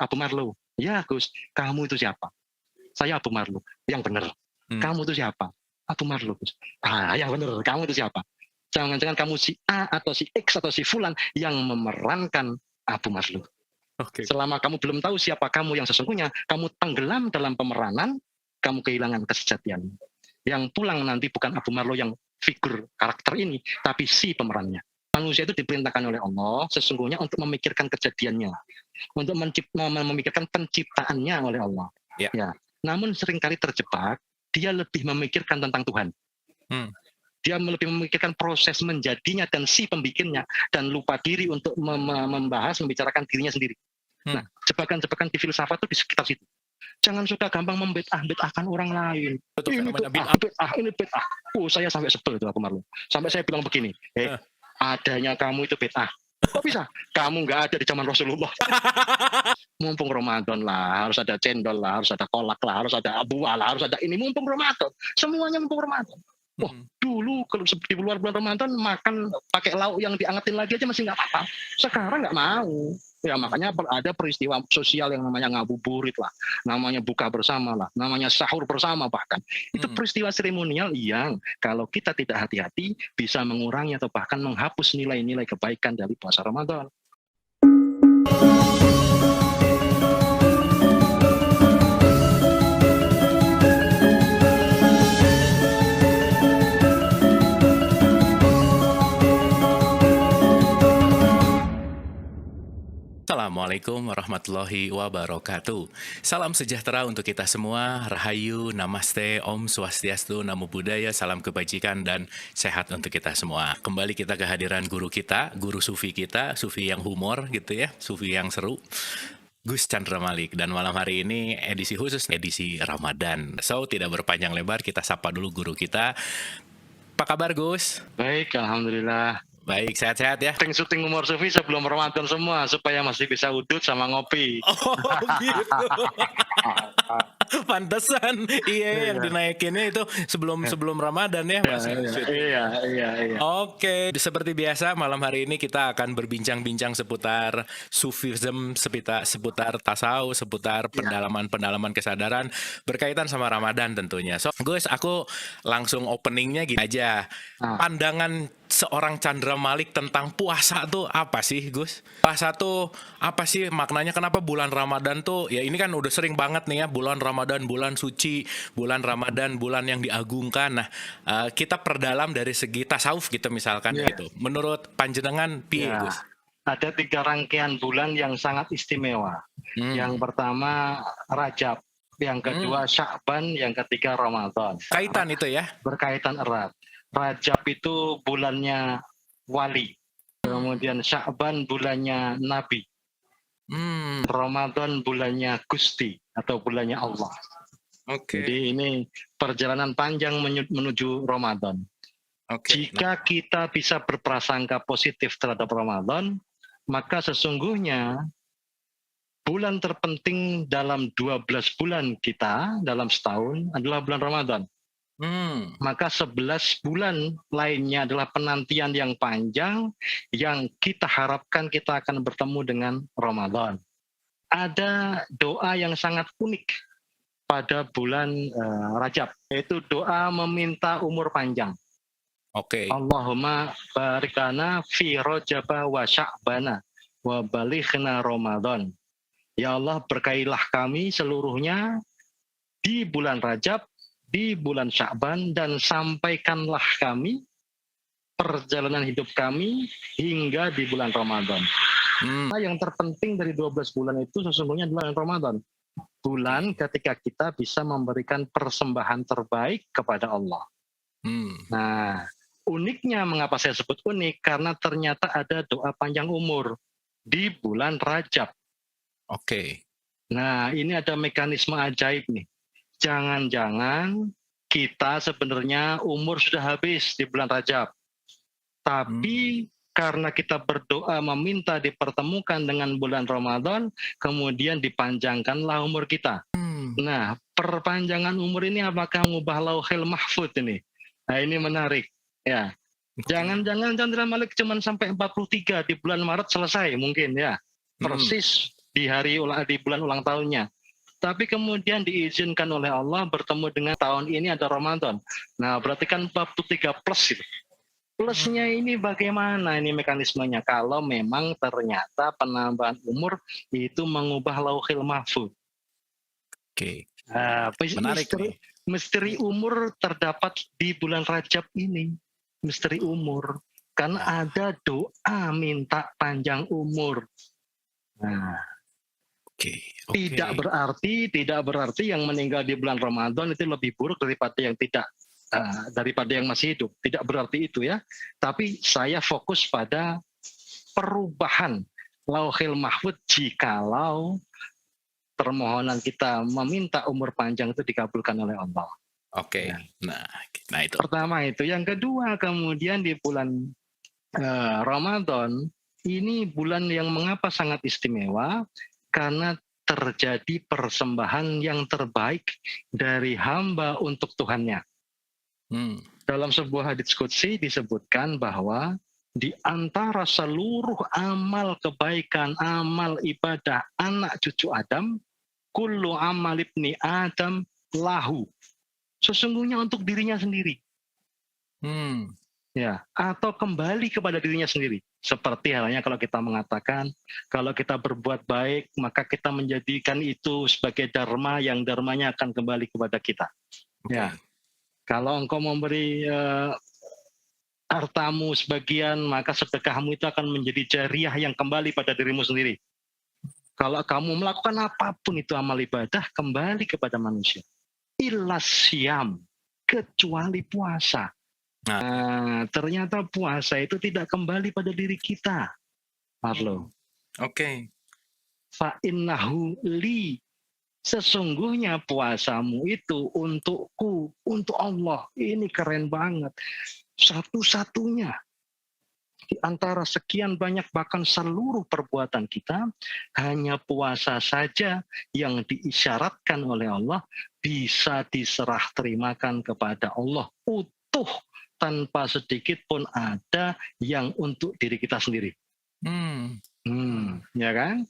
Abu Marlo. Ya Gus, kamu itu siapa? Saya Abu Marlo. Yang benar. Kamu itu siapa? Abu Marlo Gus. Yang benar. Kamu itu siapa? Jangan-jangan kamu si A atau si X atau si Fulan yang memerankan Abu Marlo. Oke. Selama kamu belum tahu siapa kamu yang sesungguhnya, kamu tenggelam dalam pemeranan, kamu kehilangan kesejatian. Yang pulang nanti bukan Abu Marlo yang figur karakter ini, tapi si pemerannya. Manusia itu diperintahkan oleh Allah sesungguhnya untuk memikirkan kejadiannya, untuk memikirkan penciptaannya oleh Allah. Ya. Namun seringkali terjebak, dia lebih memikirkan tentang Tuhan. Dia lebih memikirkan proses menjadinya dan si pembikinnya, dan lupa diri untuk membicarakan dirinya sendiri. Nah, jebakan-jebakan di filsafat itu di sekitar situ. Jangan suka gampang membid'ahkan orang lain. Betul, Ini bid'ah. Saya sampai sebel itu Abu Marlo. Sampai saya bilang begini, adanya kamu itu bid'ah. Kok bisa? Kamu nggak ada di zaman Rasulullah. Mumpung Ramadan lah, harus ada cendol lah, harus ada kolak lah, harus ada buah lah, harus ada ini. Mumpung Ramadan, semuanya mumpung Ramadan. Dulu kalau di luar bulan Ramadan makan pakai lauk yang diangetin lagi aja masih nggak apa-apa. Sekarang nggak mau. Ya makanya ada peristiwa sosial yang namanya ngabuburit lah, namanya buka bersama lah, namanya sahur bersama bahkan. Itu peristiwa seremonial yang kalau kita tidak hati-hati bisa mengurangi atau bahkan menghapus nilai-nilai kebaikan dari puasa Ramadan. Assalamualaikum warahmatullahi wabarakatuh. Salam sejahtera untuk kita semua. Rahayu, namaste, om swastiastu, namo buddhaya, salam kebajikan dan sehat untuk kita semua. Kembali kita kehadiran guru kita, guru sufi kita, sufi yang humor gitu ya, sufi yang seru, Gus Chandra Malik. Dan malam hari ini edisi khusus, edisi Ramadan. So, tidak berpanjang lebar, kita sapa dulu guru kita. Apa kabar Gus? Baik, alhamdulillah. Baik, sehat-sehat ya. Syuting humor sufi sebelum Ramadan semua supaya masih bisa udut sama ngopi. Oh gitu. Pantesan yang dinaikinnya itu sebelum Ramadan ya Mas. Iya. Oke, seperti biasa malam hari ini kita akan berbincang-bincang seputar sufism, seputar tasawuf, seputar pendalaman kesadaran berkaitan sama Ramadan tentunya. So, Gus, aku langsung openingnya gitu aja. Pandangan seorang Chandra Malik tentang puasa tuh apa sih Gus? Puasa tuh apa sih maknanya, kenapa bulan Ramadan tuh, ya ini kan udah sering banget nih ya, bulan Ramadan, bulan suci, bulan Ramadan, bulan yang diagungkan. Nah, kita perdalam dari segi tasawuf gitu misalkan gitu. Menurut panjenengan piye Gus? Ada 3 rangkaian bulan yang sangat istimewa. Yang pertama Rajab, yang kedua Sya'ban, yang ketiga Ramadan. Kaitan itu ya? Berkaitan erat. Rajab itu bulannya wali, kemudian Sya'ban bulannya Nabi, Ramadan bulannya Gusti atau bulannya Allah. Jadi ini perjalanan panjang menuju Ramadan. Jika kita bisa berprasangka positif terhadap Ramadan, maka sesungguhnya bulan terpenting dalam 12 bulan kita dalam setahun adalah bulan Ramadan. Maka 11 bulan lainnya adalah penantian yang panjang yang kita harapkan kita akan bertemu dengan Ramadan. Ada doa yang sangat unik pada bulan Rajab, yaitu doa meminta umur panjang. Allahumma barik lana fi Rajaba wa Sya'bana wa balighna Ramadan. Ya Allah, berkailah kami seluruhnya di bulan Rajab, di bulan Sya'ban, dan sampaikanlah kami perjalanan hidup kami hingga di bulan Ramadan. Yang terpenting dari 12 bulan itu sesungguhnya adalah Ramadan. Bulan ketika kita bisa memberikan persembahan terbaik kepada Allah. Nah, uniknya mengapa saya sebut unik? Karena ternyata ada doa panjang umur di bulan Rajab. Nah, ini ada mekanisme ajaib nih. Jangan-jangan kita sebenarnya umur sudah habis di bulan Rajab. Tapi karena kita berdoa meminta dipertemukan dengan bulan Ramadan, kemudian dipanjangkanlah umur kita. Nah, perpanjangan umur ini apakah mengubah lauhil mahfud ini? Nah, ini menarik. Ya. Jangan-jangan Chandra Malik cuma sampai 43 di bulan Maret selesai mungkin ya. Persis di bulan ulang tahunnya. Tapi kemudian diizinkan oleh Allah bertemu dengan tahun ini ada Ramadan. Nah, berarti kan 43 plus itu. Plusnya ini bagaimana ini mekanismenya? Kalau memang ternyata penambahan umur itu mengubah lauhil mahfuz. Oke. Menarik misteri umur terdapat di bulan Rajab ini. Misteri umur. Karena ada doa minta panjang umur. Nah, tidak berarti yang meninggal di bulan Ramadan itu lebih buruk daripada yang masih hidup. Tidak berarti itu ya. Tapi saya fokus pada perubahan lauhil mahfuz jikalau permohonan kita meminta umur panjang itu dikabulkan oleh Allah. Oke. Nah itu. Pertama itu. Yang kedua, kemudian di bulan Ramadan ini bulan yang mengapa sangat istimewa? Karena terjadi persembahan yang terbaik dari hamba untuk Tuhannya. Dalam sebuah hadits qudsi disebutkan bahwa di antara seluruh amal kebaikan, amal ibadah anak cucu Adam, kullu amal ibni Adam lahu. Sesungguhnya untuk dirinya sendiri. Ya, atau kembali kepada dirinya sendiri. Seperti halnya kalau kita mengatakan, kalau kita berbuat baik, maka kita menjadikan itu sebagai dharma yang dharmanya akan kembali kepada kita. Ya, kalau engkau memberi hartamu sebagian, maka sedekahmu itu akan menjadi jariah yang kembali pada dirimu sendiri. Kalau kamu melakukan apapun itu amal ibadah, kembali kepada manusia. Illas syam, kecuali puasa. Nah, ternyata puasa itu tidak kembali pada diri kita, Marlo. Fa innahu li, sesungguhnya puasamu itu untukku, untuk Allah. Ini keren banget. Satu-satunya di antara sekian banyak bahkan seluruh perbuatan kita, hanya puasa saja yang diisyaratkan oleh Allah bisa diserah terimakan kepada Allah utuh, tanpa sedikit pun ada yang untuk diri kita sendiri. Ya kan?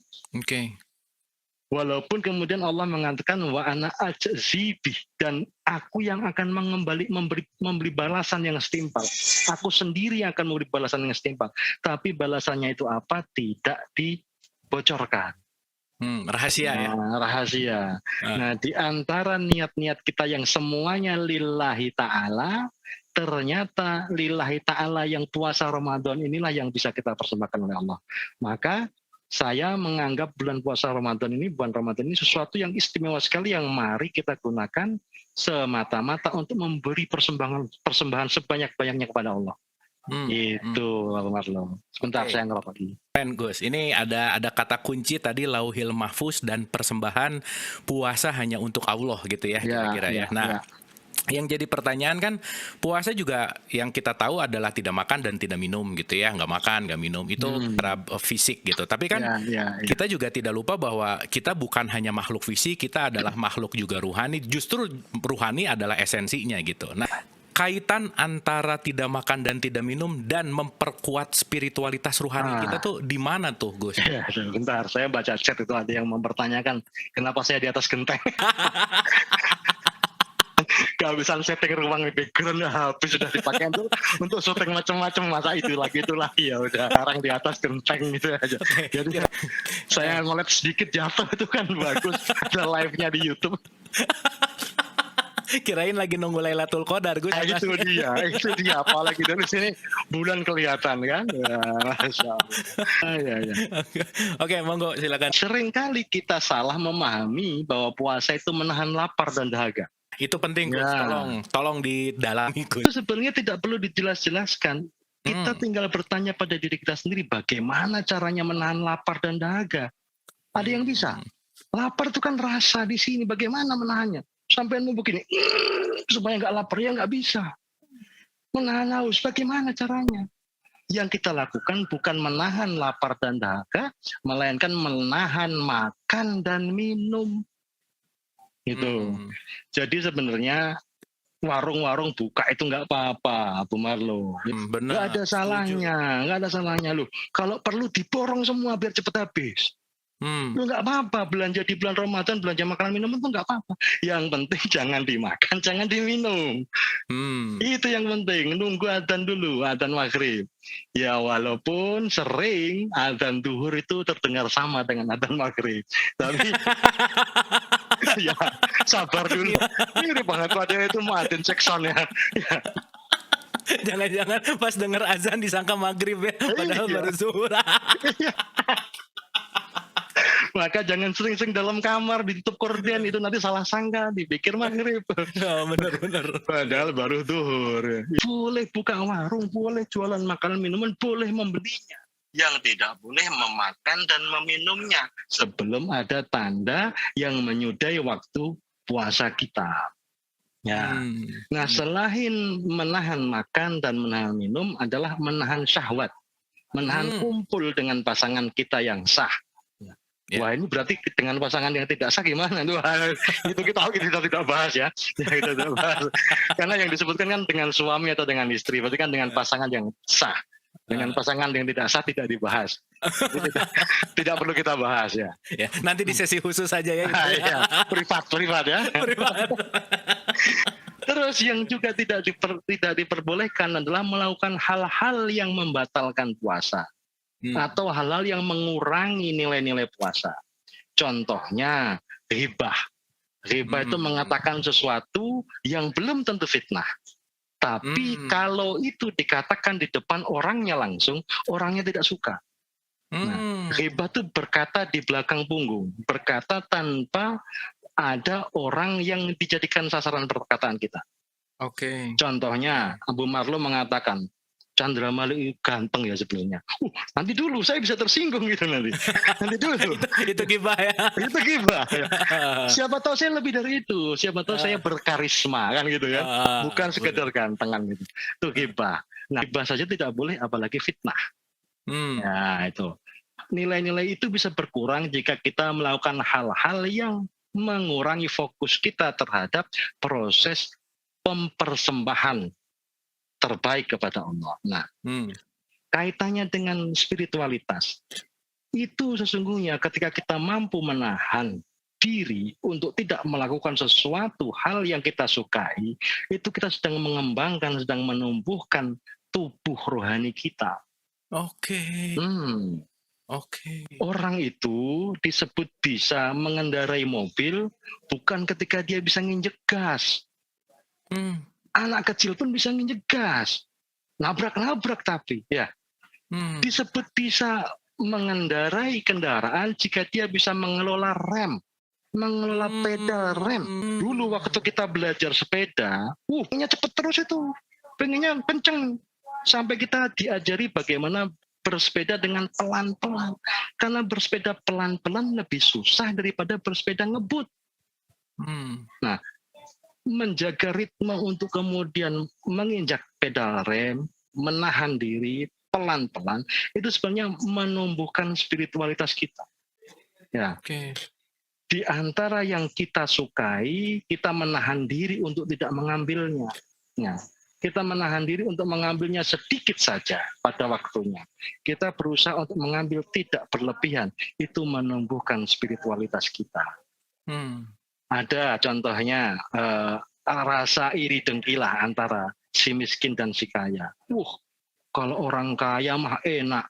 Walaupun kemudian Allah mengatakan wa ana ajzibih, dan aku yang akan memberi balasan yang setimpal. Aku sendiri yang akan memberi balasan yang setimpal. Tapi balasannya itu apa? Tidak dibocorkan. Rahasia ya. Rahasia. Nah, di antara niat-niat kita yang semuanya lillahi ta'ala, ternyata lillahi ta'ala yang puasa Ramadan inilah yang bisa kita persembahkan oleh Allah. Maka saya menganggap bulan puasa Ramadan ini, bulan Ramadan ini sesuatu yang istimewa sekali yang mari kita gunakan semata-mata untuk memberi persembahan sebanyak-banyaknya kepada Allah. Itu Marlo. Sebentar saya ngerokok lagi. Gus, ini ada kata kunci tadi lauhil mahfuz dan persembahan puasa hanya untuk Allah gitu ya kira-kira ya. Nah, yang jadi pertanyaan kan puasa juga yang kita tahu adalah tidak makan dan tidak minum gitu ya, nggak makan nggak minum itu fisik gitu. Tapi kan kita juga tidak lupa bahwa kita bukan hanya makhluk fisik, kita adalah makhluk juga ruhani. Justru ruhani adalah esensinya gitu. Nah, kaitan antara tidak makan dan tidak minum dan memperkuat spiritualitas ruhani kita tuh di mana tuh, Gus? Ya, bentar, saya baca chat itu ada yang mempertanyakan kenapa saya di atas genteng. Kehabisan setting ruang background habis sudah dipakai untuk syuting macam-macam, masa itu lagi ya udah sekarang di atas genteng gitu aja. Jadi saya ngeliat sedikit jatuh itu kan bagus, ada live-nya di YouTube. Kirain lagi nunggu Lailatul Qadar, Gus. Itu dia. Apalagi dari sini bulan kelihatan kan. Masya Allah. Oke, monggo silakan. Seringkali kita salah memahami bahwa puasa itu menahan lapar dan dahaga. Itu penting, Gus. Tolong didalami, Gus. Itu sebenarnya tidak perlu dijelas-jelaskan. Kita tinggal bertanya pada diri kita sendiri, bagaimana caranya menahan lapar dan dahaga? Ada yang bisa. Lapar itu kan rasa di sini, bagaimana menahannya? Sampai mau begini, supaya nggak lapar, ya nggak bisa. Menahan haus, bagaimana caranya? Yang kita lakukan bukan menahan lapar dan dahaga, melainkan menahan makan dan minum. Gitu. Jadi sebenarnya warung-warung buka itu nggak apa-apa, Bu Marlo. Nggak ada salahnya, nggak ada salahnya loh. Kalau perlu diborong semua biar cepat habis. Lu nggak apa-apa belanja di bulan Ramadan, belanja makanan minuman tuh nggak apa-apa. Yang penting jangan dimakan, jangan diminum. Itu yang penting. Nunggu adzan dulu, adzan maghrib. Ya walaupun sering adzan duhur itu terdengar sama dengan adzan maghrib, tapi ya sabar dulu. Mirip banget padahal itu muadzin cek sound ya. Jangan-jangan pas denger azan disangka maghrib ya, padahal baru zuhur. Maka jangan sering-sering dalam kamar ditutup korden, itu nanti salah sangka dipikir maghrib. Oh, benar-benar. Padahal baru zuhur. Boleh buka warung, boleh jualan makanan minuman, boleh membelinya. Yang tidak boleh memakan dan meminumnya sebelum ada tanda yang menyudahi waktu puasa kita. Ya. Nah, selain menahan makan dan menahan minum adalah menahan syahwat, menahan kumpul dengan pasangan kita yang sah. Wah, ini berarti dengan pasangan yang tidak sah gimana? Itu kita tidak bahas ya. Kita tidak bahas. Karena yang disebutkan kan dengan suami atau dengan istri, berarti kan dengan pasangan yang sah. Dengan pasangan yang tidak sah tidak dibahas. Tidak perlu kita bahas ya. Nanti di sesi khusus saja ya. Ya, privat ya. Privat. Terus yang juga tidak diperbolehkan adalah melakukan hal-hal yang membatalkan puasa. Atau hal-hal yang mengurangi nilai-nilai puasa. Contohnya ghibah. Ghibah itu mengatakan sesuatu yang belum tentu fitnah. Tapi kalau itu dikatakan di depan orangnya langsung, orangnya tidak suka. Nah, ghibah itu berkata di belakang punggung. Berkata tanpa ada orang yang dijadikan sasaran perkataan kita. Contohnya Abu Marlo mengatakan, Chandra Malik ganteng ya sebelumnya. Nanti dulu saya bisa tersinggung gitu nanti. Nanti dulu. Itu gibah ya. Itu gibah. Ya. Siapa tahu saya lebih dari itu. Siapa tahu saya berkarisma kan gitu ya. Bukan sekedar gantengan gitu. Itu gibah. Nah, gibah saja tidak boleh apalagi fitnah. Ya itu. Nilai-nilai itu bisa berkurang jika kita melakukan hal-hal yang mengurangi fokus kita terhadap proses pempersembahan terbaik kepada Allah. Nah, kaitannya dengan spiritualitas, itu sesungguhnya ketika kita mampu menahan diri untuk tidak melakukan sesuatu hal yang kita sukai, itu kita sedang mengembangkan, sedang menumbuhkan tubuh rohani kita. Orang itu disebut bisa mengendarai mobil bukan ketika dia bisa nginjek gas. Anak kecil pun bisa nginjek gas, nabrak-nabrak tapi ya. Disebut bisa mengendarai kendaraan jika dia bisa mengelola rem, mengelola pedal rem. Dulu waktu kita belajar sepeda, pengennya cepet terus itu, pengennya kenceng. Sampai kita diajari bagaimana bersepeda dengan pelan-pelan. Karena bersepeda pelan-pelan lebih susah daripada bersepeda ngebut. Nah, menjaga ritme untuk kemudian menginjak pedal rem, menahan diri pelan-pelan, itu sebenarnya menumbuhkan spiritualitas kita. Ya. Di antara yang kita sukai, kita menahan diri untuk tidak mengambilnya. Ya. Kita menahan diri untuk mengambilnya sedikit saja pada waktunya. Kita berusaha untuk mengambil tidak berlebihan. Itu menumbuhkan spiritualitas kita. Ada contohnya rasa iri dengkilah antara si miskin dan si kaya. Kalau orang kaya mah enak.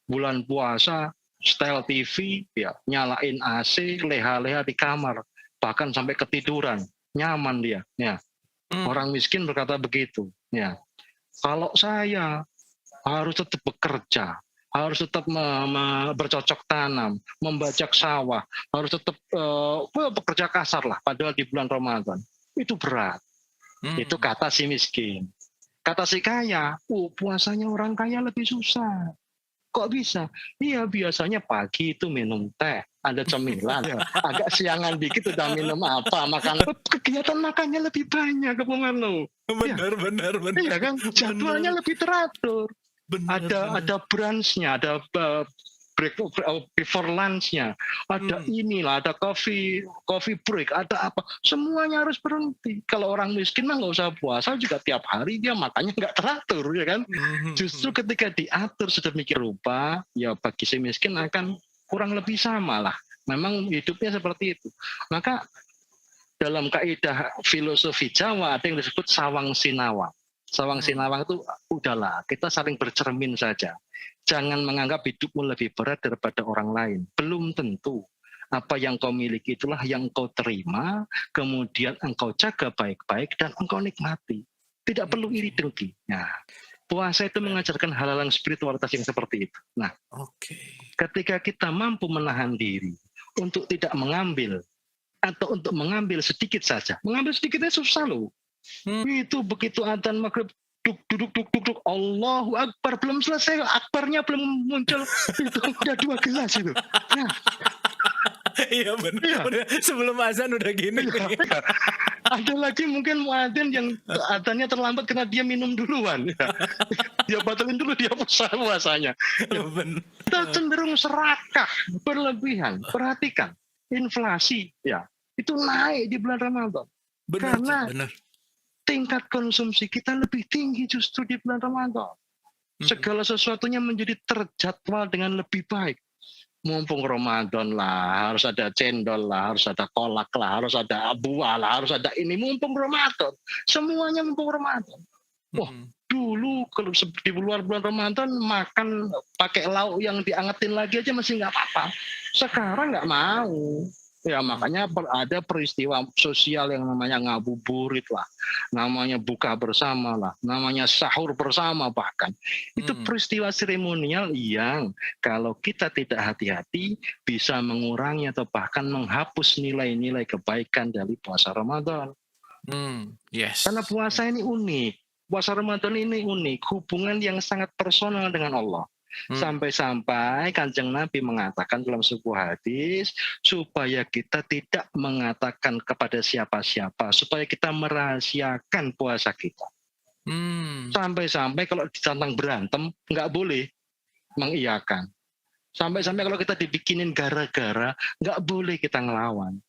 Bulan puasa, setel TV, ya nyalain AC, leha-leha di kamar, bahkan sampai ketiduran, nyaman dia. Ya. Orang miskin berkata begitu. Ya. Kalau saya harus tetap bekerja, harus tetap bercocok tanam, membajak sawah, harus tetap bekerja kasar lah, padahal di bulan Ramadan. Itu berat. Itu kata si miskin. Kata si kaya, puasanya orang kaya lebih susah. Kok bisa? Iya, biasanya pagi itu minum teh, ada cemilan. Agak siangan dikit udah minum apa, makan. Kegiatan makannya lebih banyak, Kepungan. Benar. Iya kan, jadwalnya lebih teratur. Ada brunch-nya, ada break before lunch-nya, ada inilah, ada coffee break, ada apa, semuanya harus berhenti. Kalau orang miskin mah nggak usah puasa juga tiap hari dia makannya nggak teratur, ya kan? Justru ketika diatur sedemikian rupa, ya bagi si miskin akan kurang lebih sama lah. Memang hidupnya seperti itu. Maka dalam kaidah filosofi Jawa ada yang disebut sawang sinawang. Sawang sinawang itu udahlah, kita saling bercermin saja. Jangan menganggap hidupmu lebih berat daripada orang lain. Belum tentu. Apa yang kau miliki itulah yang kau terima, kemudian engkau jaga baik-baik dan engkau nikmati. Tidak perlu iri dengki. Nah, puasa itu mengajarkan hal-hal yang spiritualitas yang seperti itu. Nah, ketika kita mampu menahan diri untuk tidak mengambil atau untuk mengambil sedikit saja, mengambil sedikitnya susah loh. Itu begitu adzan maghrib duduk Allahu Akbar, belum selesai akbarnya belum muncul itu udah 2 gelas itu. Nah, iya benar. Udah sebelum azan udah gini. Ada lagi mungkin muadzin yang adzannya terlambat karena dia minum duluan. Dia batalin dulu, dia puasanya. Kita cenderung serakah berlebihan. Perhatikan inflasi ya itu naik di bulan Ramadan. Karena tingkat konsumsi kita lebih tinggi justru di bulan Ramadan. Segala sesuatunya menjadi terjadwal dengan lebih baik. Mumpung Ramadan lah, harus ada cendol lah, harus ada kolak lah, harus ada buah lah, harus ada ini. Mumpung Ramadan, semuanya mumpung Ramadan. Wah, dulu kalau di luar bulan Ramadan makan pakai lauk yang diangetin lagi aja masih nggak apa-apa. Sekarang nggak mau. Ya makanya ada peristiwa sosial yang namanya ngabuburit lah, namanya buka bersama lah, namanya sahur bersama bahkan. Itu peristiwa seremonial yang kalau kita tidak hati-hati bisa mengurangi atau bahkan menghapus nilai-nilai kebaikan dari puasa Ramadan. Karena puasa ini unik, puasa Ramadan ini unik, hubungan yang sangat personal dengan Allah. Sampai-sampai Kanjeng Nabi mengatakan dalam sebuah hadis supaya kita tidak mengatakan kepada siapa-siapa, supaya kita merahasiakan puasa kita. Sampai-sampai kalau ditantang berantem nggak boleh mengiyakan. Sampai-sampai kalau kita dibikinin gara-gara nggak boleh kita ngelawan.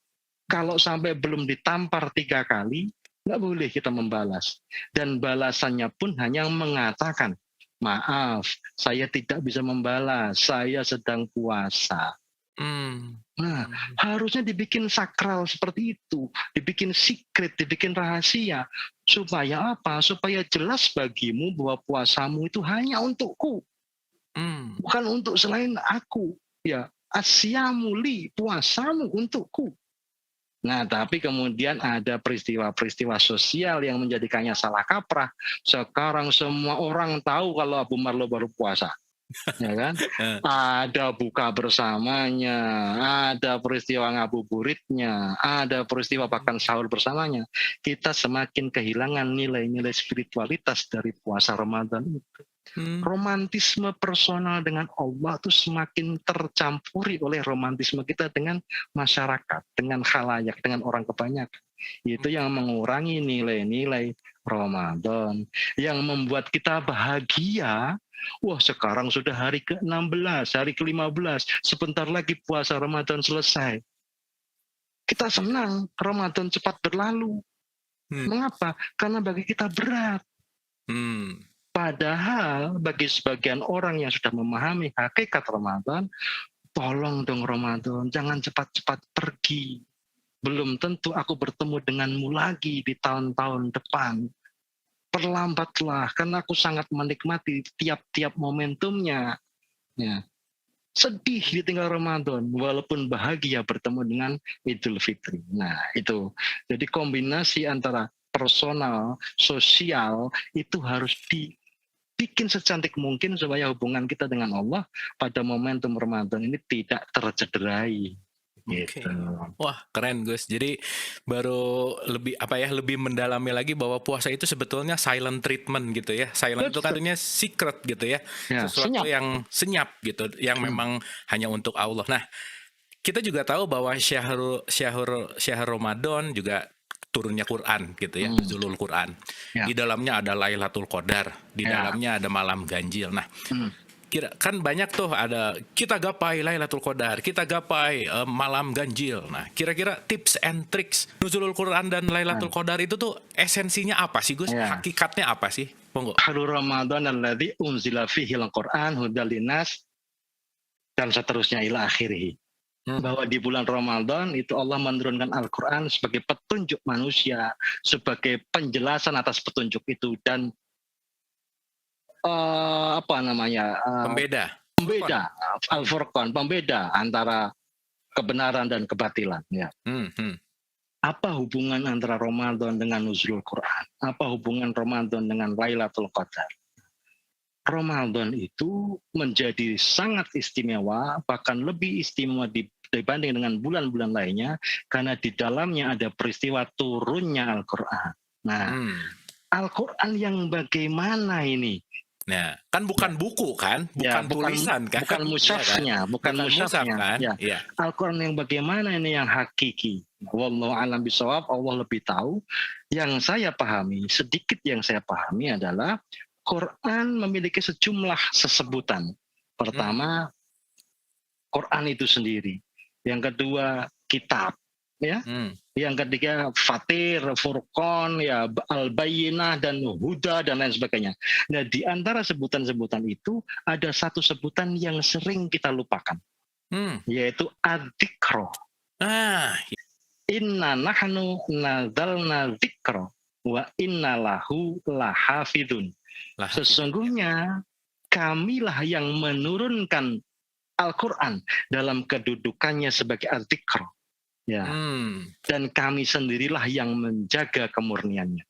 Kalau sampai belum ditampar 3 kali nggak boleh kita membalas. Dan balasannya pun hanya mengatakan, maaf, saya tidak bisa membalas, saya sedang puasa. Nah, harusnya dibikin sakral seperti itu, dibikin secret, dibikin rahasia. Supaya apa? Supaya jelas bagimu bahwa puasamu itu hanya untukku. Bukan untuk selain aku. Ya, asyamu li, puasamu untukku. Nah, tapi kemudian ada peristiwa-peristiwa sosial yang menjadikannya salah kaprah. Sekarang semua orang tahu kalau Abu Marlo baru puasa. Ya kan? Ada buka bersamanya, ada peristiwa ngabuburitnya, ada peristiwa bahkan sahur bersamanya. Kita semakin kehilangan nilai-nilai spiritualitas dari puasa Ramadan itu. Romantisme personal dengan Allah itu semakin tercampuri oleh romantisme kita dengan masyarakat, dengan khalayak, dengan orang kebanyakan. Itu yang mengurangi nilai-nilai Ramadan, yang membuat kita bahagia. Wah, sekarang sudah hari ke-16, hari ke-15, sebentar lagi puasa Ramadan selesai. Kita senang Ramadan cepat berlalu. Mengapa? Karena bagi kita berat. Padahal bagi sebagian orang yang sudah memahami hakikat Ramadan, tolong dong Ramadan, jangan cepat-cepat pergi. Belum tentu aku bertemu denganmu lagi di tahun-tahun depan. Perlambatlah, karena aku sangat menikmati tiap-tiap momentumnya. Ya. Sedih ditinggal Ramadan, walaupun bahagia bertemu dengan Idul Fitri. Nah itu, jadi kombinasi antara personal, sosial, itu harus dibikin secantik mungkin supaya hubungan kita dengan Allah pada momentum Ramadan ini tidak tercederai. Gitu. Wah, keren Gus. Jadi baru lebih mendalami lagi bahwa puasa itu sebetulnya silent treatment gitu ya. Silent itu katanya secret gitu ya. Sesuatu senyap. Yang senyap gitu, yang memang hanya untuk Allah. Nah, kita juga tahu bahwa syahr Ramadan juga turunnya Quran gitu ya, nuzulul Quran. Di dalamnya ada Lailatul Qadar, di dalamnya ada malam ganjil. Nah, kan banyak tuh ada kita gapai Lailatul Qadar, kita gapai malam ganjil. Nah, kira-kira tips and tricks nuzulul Quran dan Lailatul Qadar itu tuh esensinya apa sih, Gus? Hakikatnya apa sih? Monggo. Syahrul Ramadan alladzi unzila fihil Qur'an hudal linnas dan seterusnya ila akhirih. Bahwa di bulan Ramadan itu Allah menurunkan Al-Quran sebagai petunjuk manusia, sebagai penjelasan atas petunjuk itu, dan pembeda Al-Furqan, pembeda antara kebenaran dan kebatilan. Ya. Apa hubungan antara Ramadan dengan nuzulul Quran? Apa hubungan Ramadan dengan Lailatul Qadar? Ramadan itu menjadi sangat istimewa, bahkan lebih istimewa dibanding dengan bulan-bulan lainnya, karena di dalamnya ada peristiwa turunnya Al-Quran. Nah, Al-Quran yang bagaimana ini? Nah, kan bukan buku kan, bukan tulisan kan, bukan mushafnya, bukan mushafnya. Kan? Ya. Al-Quran yang bagaimana ini yang hakiki? Wallahu a'lam bishawab, Allah lebih tahu. Yang saya pahami, sedikit yang saya pahami adalah Quran memiliki sejumlah sesebutan. Pertama, Quran itu sendiri. Yang kedua, kitab. Ya. Yang ketiga, Fatir, Furqan, ya, Al-Bayyinah, dan Huda, dan lain sebagainya. Nah, di antara sebutan-sebutan itu, ada satu sebutan yang sering kita lupakan. Yaitu Ad-Dzikra. Inna nahnu nadzalna dzikra wa inna lahu lahafidun. Sesungguhnya kamilah yang menurunkan Al-Quran dalam kedudukannya sebagai Ad-Dzikr. Ya. Dan kami sendirilah yang menjaga kemurniannya.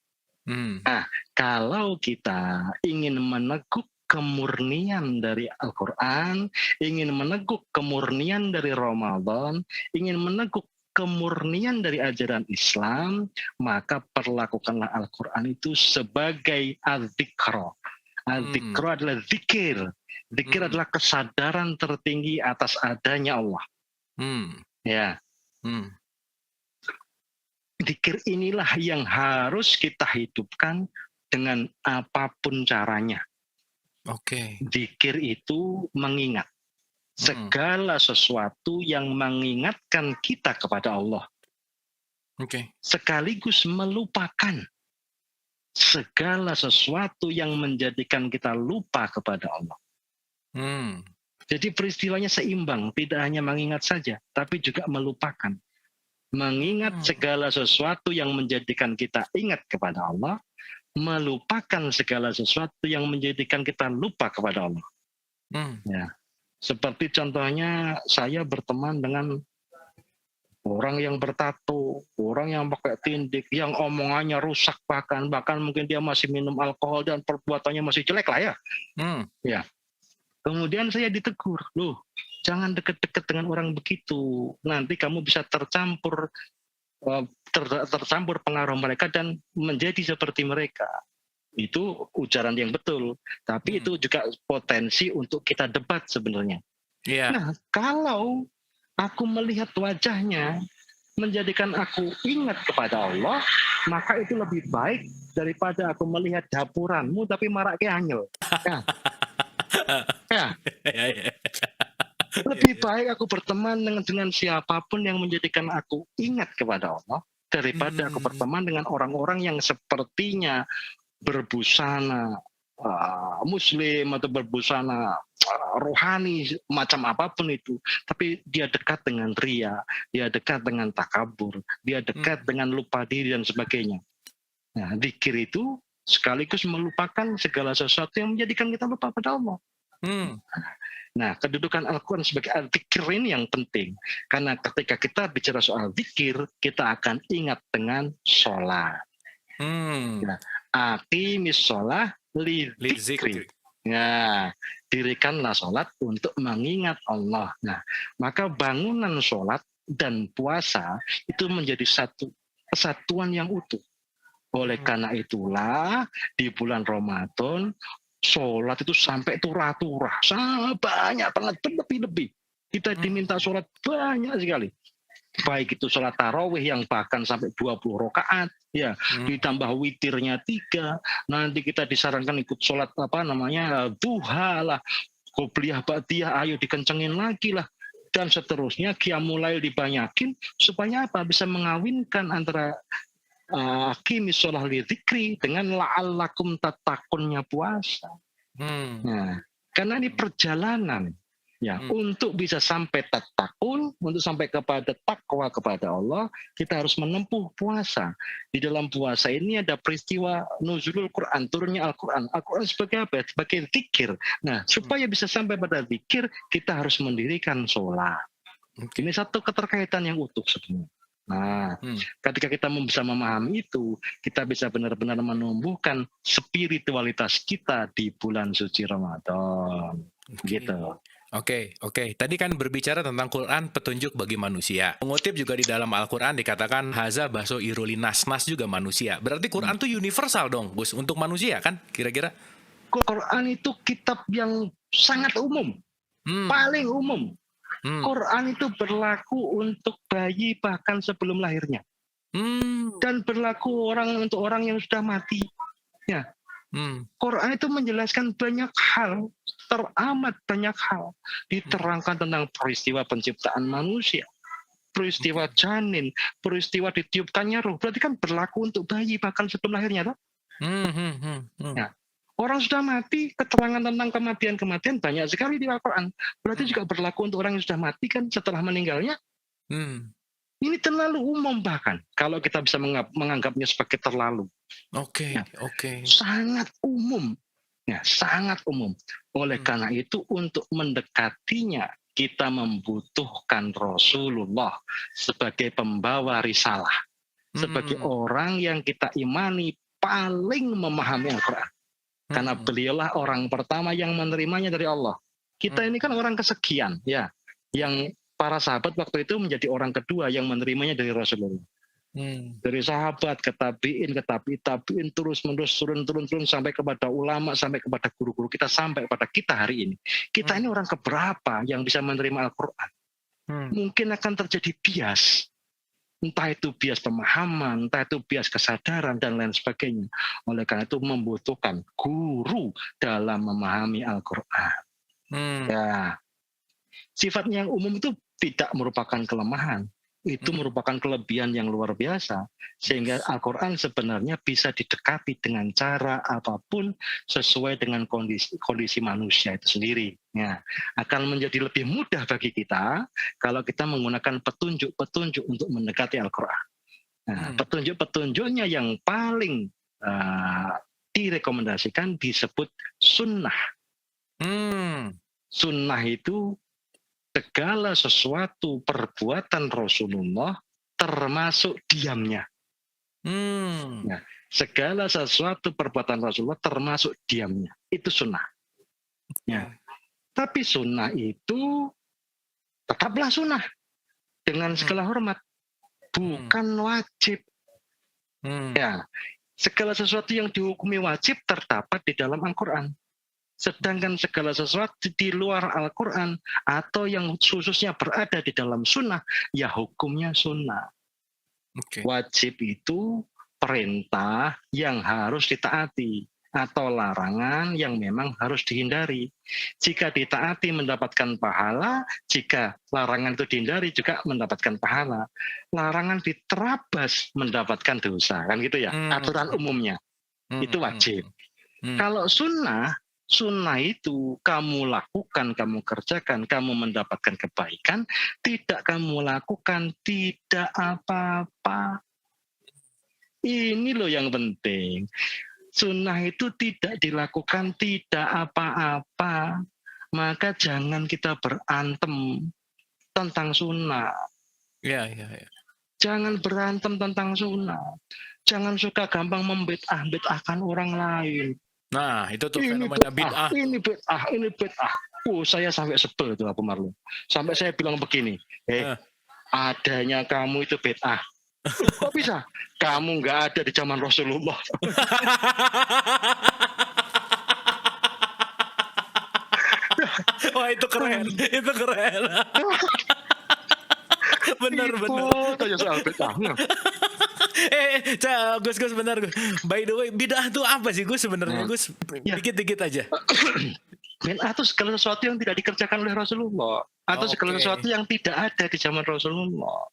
Nah, kalau kita ingin meneguk kemurnian dari Al-Quran, ingin meneguk kemurnian dari Ramadan, ingin meneguk kemurnian dari ajaran Islam, maka perlakukanlah Al-Quran itu sebagai Al-Dzikr. Al-Dzikr adalah zikir. Zikir adalah kesadaran tertinggi atas adanya Allah. Ya. Zikir inilah yang harus kita hidupkan dengan apapun caranya. Zikir itu mengingat segala sesuatu yang mengingatkan kita kepada Allah. Sekaligus melupakan segala sesuatu yang menjadikan kita lupa kepada Allah. Jadi peristiwanya seimbang, tidak hanya mengingat saja, tapi juga melupakan. Mengingat segala sesuatu yang menjadikan kita ingat kepada Allah, melupakan segala sesuatu yang menjadikan kita lupa kepada Allah. Ya. Seperti contohnya saya berteman dengan orang yang bertato, orang yang pakai tindik, yang omongannya rusak bahkan mungkin dia masih minum alkohol dan perbuatannya masih jelek lah ya. Ya. Kemudian saya ditegur, loh jangan deket-deket dengan orang begitu, nanti kamu bisa tercampur pengaruh mereka dan menjadi seperti mereka. Itu ujaran yang betul, tapi itu juga potensi untuk kita debat sebenarnya. Nah, kalau aku melihat wajahnya menjadikan aku ingat kepada Allah, maka itu lebih baik daripada aku melihat dapuranmu tapi marak keanyel. Ya. Lebih baik aku berteman dengan siapapun yang menjadikan aku ingat kepada Allah daripada aku berteman dengan orang-orang yang sepertinya berbusana muslim atau berbusana rohani macam apapun itu, tapi dia dekat dengan ria, dia dekat dengan takabur, dia dekat dengan lupa diri dan sebagainya. Nah, zikir itu sekaligus melupakan segala sesuatu yang menjadikan kita lupa pada Allah. Nah, kedudukan Al-Quran sebagai al-zikir ini yang penting, karena ketika kita bicara soal zikir, kita akan ingat dengan sholat. Nah, aqimis sholah li dzikri. Nah, dirikanlah sholat untuk mengingat Allah. Nah, maka bangunan sholat dan puasa itu menjadi satu kesatuan yang utuh. Oleh karena itulah di bulan Ramadan sholat itu sampai turah-turah, banyak banget, berlebih-lebih. Kita diminta sholat banyak sekali. Baik itu sholat tarawih yang bahkan sampai 20 rakaat, ya, ditambah witirnya 3. Nanti kita disarankan ikut sholat duha lah, qobliyah ba'diyah, ayo dikencengin lagi lah, dan seterusnya. Qiyamul lail dibanyakin supaya apa? Bisa mengawinkan antara aqimis sholah li dzikri dengan la'allakum tattaqunnya puasa. Nah, karena ini perjalanan. Ya, untuk bisa sampai tatakul, untuk sampai kepada takwa kepada Allah, kita harus menempuh puasa. Di dalam puasa ini ada peristiwa nuzulul Quran, turunnya Al-Quran. Al-Quran sebagai apa? Sebagai zikir. Nah, supaya bisa sampai pada zikir, kita harus mendirikan sholat. Ini satu keterkaitan yang utuh sebenarnya. Nah, ketika kita bisa memahami itu, kita bisa benar-benar menumbuhkan spiritualitas kita di bulan suci Ramadan. Gitu. Oke. Tadi kan berbicara tentang Quran petunjuk bagi manusia. Mengutip juga di dalam Al-Quran dikatakan haza baso iruli nas juga manusia. Berarti Quran tuh universal dong, Gus, untuk manusia kan kira-kira? Quran itu kitab yang sangat umum, paling umum. Quran itu berlaku untuk bayi bahkan sebelum lahirnya, dan berlaku untuk orang yang sudah mati. Ya. Quran itu menjelaskan banyak hal, teramat banyak hal. Diterangkan tentang peristiwa penciptaan manusia, peristiwa janin, peristiwa ditiupkannya ruh. Berarti kan berlaku untuk bayi bahkan sebelum lahirnya, toh? Ya. Orang sudah mati, keterangan tentang kematian banyak sekali di Al-Quran. Berarti juga berlaku untuk orang yang sudah mati kan setelah meninggalnya. Ini terlalu umum bahkan kalau kita bisa menganggapnya sebagai terlalu. Oke. Sangat umum. Ya, sangat umum. Oleh karena itu untuk mendekatinya kita membutuhkan Rasulullah sebagai pembawa risalah. Sebagai orang yang kita imani paling memahami Al-Quran. Karena beliaulah orang pertama yang menerimanya dari Allah. Kita ini kan orang kesekian, ya, yang para sahabat waktu itu menjadi orang kedua yang menerimanya dari Rasulullah. Dari sahabat ke tabiin, terus-menerus turun sampai kepada ulama, sampai kepada guru-guru kita, sampai pada kita hari ini. Kita ini orang keberapa yang bisa menerima Al-Quran? Mungkin akan terjadi bias. Entah itu bias pemahaman, entah itu bias kesadaran, dan lain sebagainya. Oleh karena itu membutuhkan guru dalam memahami Al-Quran. Ya. Sifatnya yang umum itu tidak merupakan kelemahan. Itu merupakan kelebihan yang luar biasa. Sehingga Al-Quran sebenarnya bisa didekati dengan cara apapun sesuai dengan kondisi manusia itu sendiri. Ya, akan menjadi lebih mudah bagi kita kalau kita menggunakan petunjuk-petunjuk untuk mendekati Al-Quran. Nah, petunjuk-petunjuknya yang paling direkomendasikan disebut sunnah. Sunnah itu segala sesuatu perbuatan Rasulullah termasuk diamnya. Nah, segala sesuatu perbuatan Rasulullah termasuk diamnya. Itu sunnah. Ya. Tapi sunnah itu tetaplah sunnah. Dengan segala hormat. Bukan wajib. Ya. Segala sesuatu yang dihukumi wajib terdapat di dalam Al-Quran. Sedangkan segala sesuatu di luar Al-Quran atau yang khususnya berada di dalam sunnah, ya hukumnya sunnah. Wajib itu perintah yang harus ditaati atau larangan yang memang harus dihindari. Jika ditaati mendapatkan pahala, jika larangan itu dihindari juga mendapatkan pahala. Larangan diterabas mendapatkan dosa, kan gitu ya, aturan umumnya. Itu wajib. Kalau sunnah itu kamu lakukan, kamu kerjakan, kamu mendapatkan kebaikan, tidak kamu lakukan, tidak apa-apa. Ini loh yang penting. Sunnah itu tidak dilakukan, tidak apa-apa. Maka jangan kita berantem tentang sunnah. Jangan berantem tentang sunnah. Jangan suka gampang membid'ah-bid'ahkan orang lain. Nah, itu tuh fenomena bid'ah. Ini bid'ah. Saya sampai sebel itu Abu Marlon. Sampai saya bilang begini, adanya kamu itu bid'ah. Kok bisa? Kamu nggak ada di zaman Rasulullah. Wah, itu keren. Benar. Tanya soal bid'ah. Gus benar Gus. By the way, bid'ah itu apa sih Gus sebenarnya Gus? Dikit-dikit aja. Bid'ah itu segala sesuatu yang tidak dikerjakan oleh Rasulullah atau segala sesuatu yang tidak ada di zaman Rasulullah.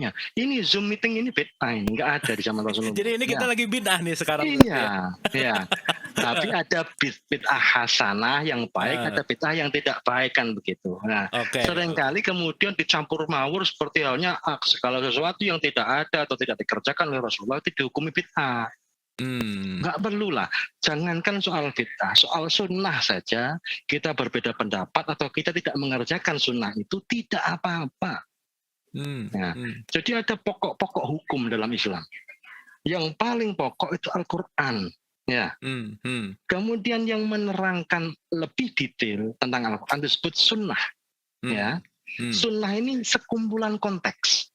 Ya, ini Zoom meeting ini bid'ah, nggak ada di zaman Rasulullah. Jadi ini kita lagi bid'ah nih sekarang. Iya. Tapi ada bid'ah hasanah yang baik, ada bid'ah yang tidak baik kan begitu. Nah, seringkali kemudian dicampur mawur seperti halnya segala sesuatu yang tidak ada atau tidak dikerjakan oleh Rasulullah itu dihukumi bid'ah. Nggak perlu lah. Jangankan soal bid'ah, soal sunnah saja kita berbeda pendapat atau kita tidak mengerjakan sunnah itu tidak apa-apa. Jadi ada pokok-pokok hukum dalam Islam. Yang paling pokok itu Al-Quran. Ya. Kemudian yang menerangkan lebih detail tentang Al-Quran disebut sunnah. Ya. Sunnah ini sekumpulan konteks.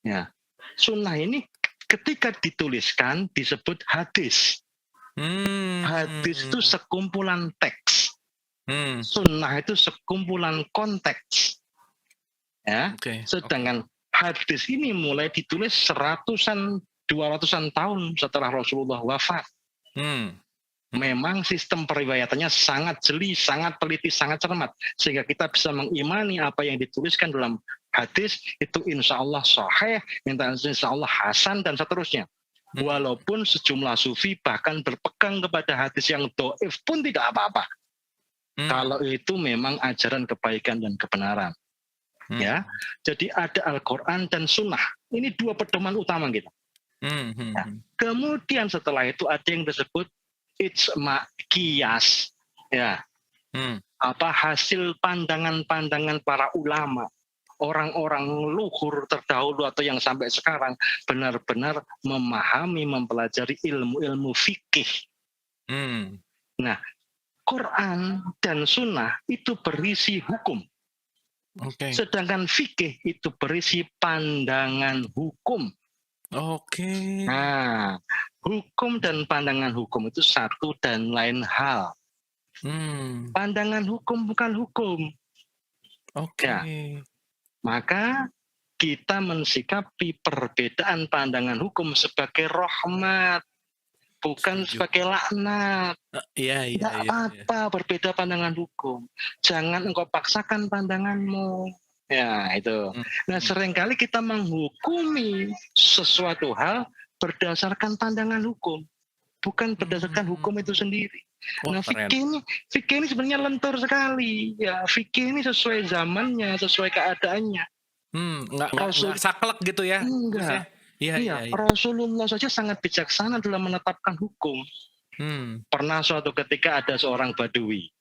Ya. Sunnah ini ketika dituliskan disebut hadis. Hadis itu sekumpulan teks. Sunnah itu sekumpulan konteks. Ya. Sedangkan hadis ini mulai ditulis 200-an tahun setelah Rasulullah wafat. Memang sistem periwayatannya sangat jeli, sangat teliti, sangat cermat. Sehingga kita bisa mengimani apa yang dituliskan dalam hadis itu insya Allah sahih, insya Allah hasan, dan seterusnya. Walaupun sejumlah sufi bahkan berpegang kepada hadis yang dhaif pun tidak apa-apa. Kalau itu memang ajaran kebaikan dan kebenaran. Ya, jadi ada Al-Quran dan Sunnah. Ini dua pedoman utama kita. Nah, kemudian setelah itu ada yang disebut ijma qiyas, ya, hasil pandangan-pandangan para ulama, orang-orang luhur terdahulu atau yang sampai sekarang benar-benar memahami, mempelajari ilmu-ilmu fikih. Nah, Quran dan Sunnah itu berisi hukum. Sedangkan fikih itu berisi pandangan hukum. Nah, hukum dan pandangan hukum itu satu dan lain hal. Pandangan hukum bukan hukum. Ya, maka kita mensikapi perbedaan pandangan hukum sebagai rahmat, bukan sebagai laknat. Tidak apa-apa berbeda pandangan hukum. Jangan engkau paksakan pandanganmu. Ya, itu. Nah, seringkali kita menghukumi sesuatu hal berdasarkan pandangan hukum, bukan berdasarkan hukum itu sendiri. Nah, fikih ini sebenarnya lentur sekali. Ya, fikih ini sesuai zamannya, sesuai keadaannya. Nggak saklek gitu ya? Enggak. Iya. Rasulullah saja sangat bijaksana dalam menetapkan hukum. Pernah suatu ketika ada seorang Badui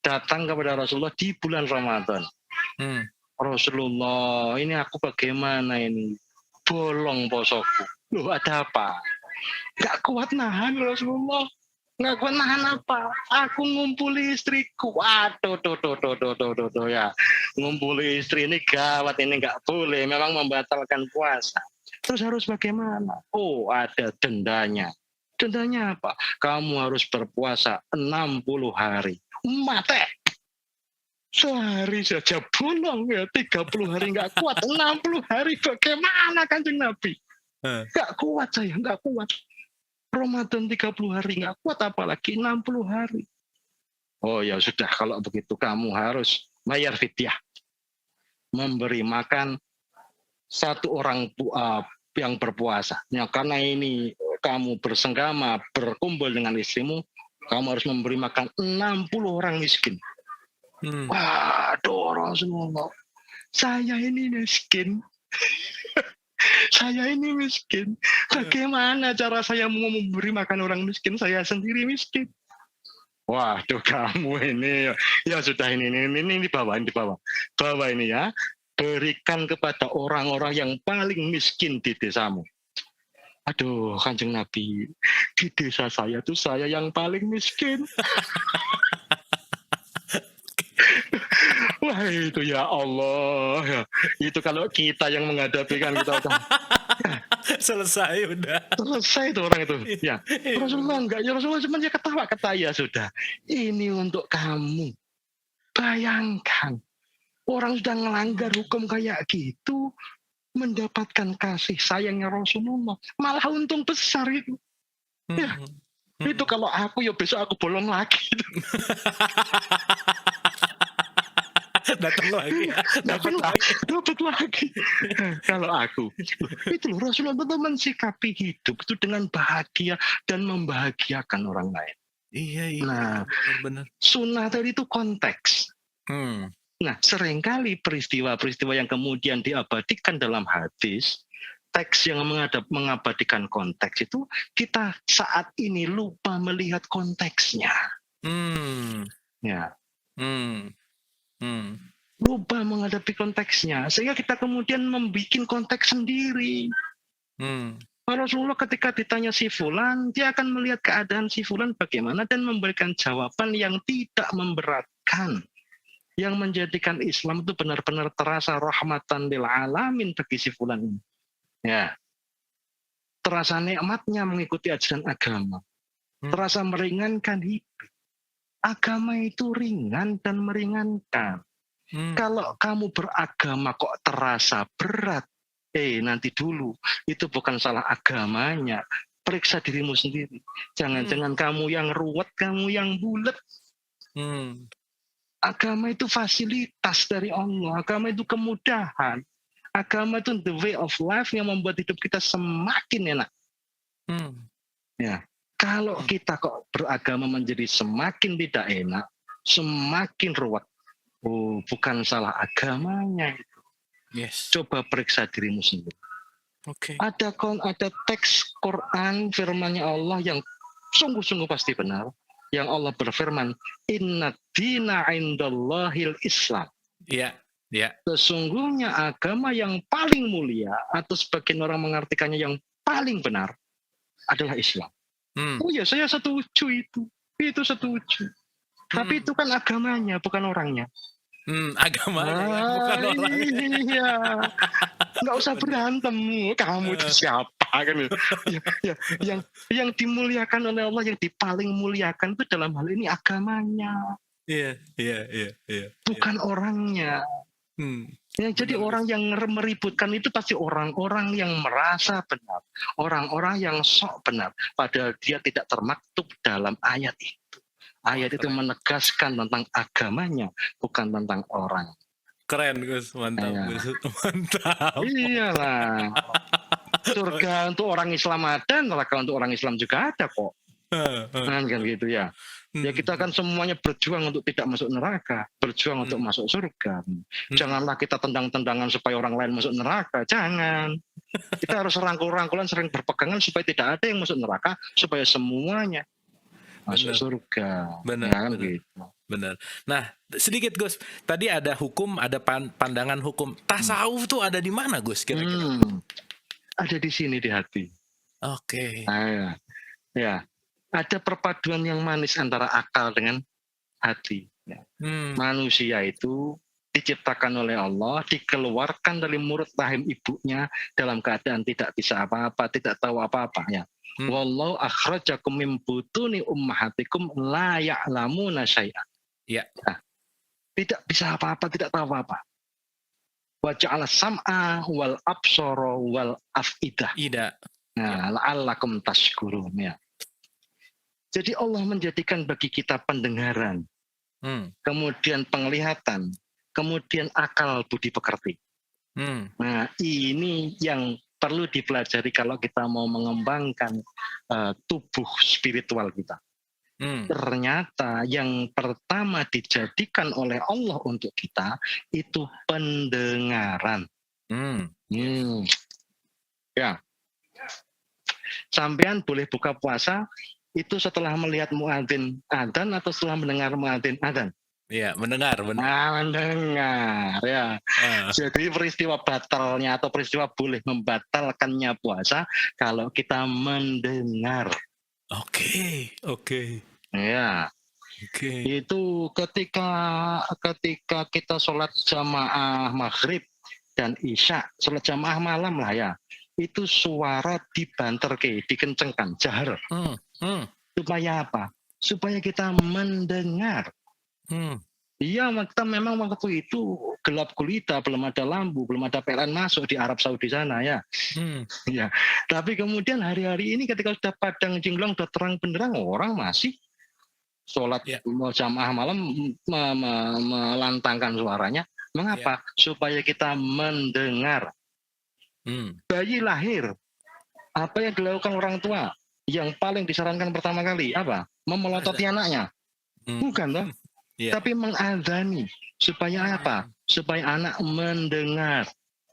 datang kepada Rasulullah di bulan Ramadan. Rasulullah, ini aku bagaimana ini? Bolong posoku. Loh, ada apa? Gak kuat nahan Rasulullah. Gak kuat nahan apa? Aku ngumpuli istriku. Waduh, ya. Ngumpuli istri ini gawat, ini gak boleh. Memang membatalkan puasa. Terus harus bagaimana? Oh, ada dendanya. Dendanya apa? Kamu harus berpuasa 60 hari. Mate. Sehari saja bolong ya, 30 hari nggak kuat, 60 hari bagaimana Kanjeng Nabi? Nggak kuat saya, nggak kuat. Ramadan 30 hari nggak kuat, apalagi 60 hari. Oh ya sudah, kalau begitu kamu harus bayar fidyah. Memberi makan satu orang yang berpuasa. Ya, karena ini kamu bersenggama, berkumpul dengan istrimu, kamu harus memberi makan 60 orang miskin. Waduh Rasulullah, saya ini miskin. Saya ini miskin. Bagaimana cara saya mau memberi makan orang miskin? Saya sendiri miskin. Waduh kamu ini, ya sudah ini bawa ini ya. Berikan kepada orang-orang yang paling miskin di desamu. Aduh Kanjeng Nabi, di desa saya tuh saya yang paling miskin. Wah itu ya Allah ya. Itu kalau kita yang menghadapi kan kita udah selesai itu orang itu ya. Rasulullah enggak, ya Rasulullah cuma dia ketawa ya sudah. Ini untuk kamu. Bayangkan orang sudah melanggar hukum kayak gitu mendapatkan kasih sayangnya Rasulullah, malah untung besar itu. Ya. Itu kalau aku ya besok aku bolong lagi. Datang lagi ya, dapat dapat lagi. Kalau aku, itu loh Rasulullah itu mensikapi hidup itu dengan bahagia dan membahagiakan orang lain. Iya, Nah, benar. sunnah tadi itu konteks. Hmm. Nah, seringkali peristiwa-peristiwa yang kemudian diabadikan dalam hadis, teks yang mengabadikan konteks itu, kita saat ini lupa melihat konteksnya. Ya. Lupa menghadapi konteksnya, sehingga kita kemudian membuat konteks sendiri. Rasulullah ketika ditanya si fulan, dia akan melihat keadaan si fulan bagaimana dan memberikan jawaban yang tidak memberatkan, yang menjadikan Islam itu benar-benar terasa rahmatan lil alamin bagi si fulan ini. Ya. Terasa nikmatnya mengikuti ajaran agama. Terasa meringankan hidup. Agama itu ringan dan meringankan. Kalau kamu beragama kok terasa berat, nanti dulu, itu bukan salah agamanya. Periksa dirimu sendiri. Jangan-jangan kamu yang ruwet, kamu yang bulet. Agama itu fasilitas dari Allah. Agama itu kemudahan. Agama itu the way of life yang membuat hidup kita semakin enak. Ya. Kalau kita kok beragama menjadi semakin tidak enak, semakin ruwet, bukan salah agamanya itu. Yes. Coba periksa dirimu sendiri. Okay. Ada teks Quran firman-Nya Allah yang sungguh-sungguh pasti benar. Yang Allah berfirman, Inna dina indallahil Islam. Iya. Yeah. Sesungguhnya agama yang paling mulia, atau sebagian orang mengartikannya yang paling benar, adalah Islam. Oh ya, saya setuju itu. Itu setuju. Tapi itu kan agamanya, bukan orangnya. Agamanya, bukan orangnya. Iya. Nggak usah berantem. Kamu itu siapa? Kan? Yang dimuliakan oleh Allah, yang dipaling muliakan itu dalam hal ini agamanya. Iya. Bukan orangnya. Ya, jadi orang yang meributkan itu pasti orang-orang yang merasa benar. Orang-orang yang sok benar. Padahal dia tidak termaktub dalam ayat itu. Ayat itu menegaskan tentang agamanya, bukan tentang orang. Keren, Gus. Mantap, Gus. Mantap. Iyalah. Surga untuk orang Islam ada, neraka untuk orang Islam juga ada kok. Kan gitu ya. Ya kita kan semuanya berjuang untuk tidak masuk neraka, berjuang untuk masuk surga. Janganlah kita tendang-tendangan supaya orang lain masuk neraka, jangan. Kita harus rangkul-rangkulan, sering berpegangan supaya tidak ada yang masuk neraka, supaya semuanya masuk surga. Benar. Ya, kan gitu. Benar. Nah, sedikit Gus, tadi ada hukum, ada pandangan hukum. Tasawuf tuh ada di mana, Gus? Kira-kira? Ada di sini di hati. Oke. Ya. Ada perpaduan yang manis antara akal dengan hati. Ya. Manusia itu diciptakan oleh Allah, dikeluarkan dari mulut rahim ibunya dalam keadaan tidak bisa apa-apa, tidak tahu apa-apa. Ya. Wallahu akhrajakum min butuni ummahatikum la ya'lamuna syai'an. Ya. Nah, tidak bisa apa-apa, tidak tahu apa-apa. Wa ja'ala sam'a wal absara wal af'idah. Nah, la'allakum tashkurun. Ya. Jadi Allah menjadikan bagi kita pendengaran, kemudian penglihatan, kemudian akal budi pekerti. Nah, ini yang perlu dipelajari kalau kita mau mengembangkan tubuh spiritual kita. Ternyata yang pertama dijadikan oleh Allah untuk kita itu pendengaran. Ya, sampean boleh buka puasa itu setelah melihat muadzin adzan atau setelah mendengar muadzin adzan? Iya, mendengar. Mendengar, ya. Jadi peristiwa batalnya atau peristiwa boleh membatalkannya puasa kalau kita mendengar. Oke. Ya. Itu ketika kita sholat jamaah maghrib dan isya, sholat jamaah malam lah ya. Itu suara dibanterke, dikencengkan, jahar. Supaya apa? Supaya kita mendengar. Iya, kita memang waktu itu gelap gulita, belum ada lampu, belum ada PLN masuk di Arab Saudi sana ya. Ya. Tapi kemudian hari-hari ini ketika sudah padang jinglong, sudah terang benderang, orang masih sholat jamaah malam melantangkan suaranya. Mengapa? Supaya kita mendengar. Bayi lahir, apa yang dilakukan orang tua? Yang paling disarankan pertama kali apa? Memelototi anaknya. Bukan toh? Tapi mengadani. Supaya apa? Supaya anak mendengar.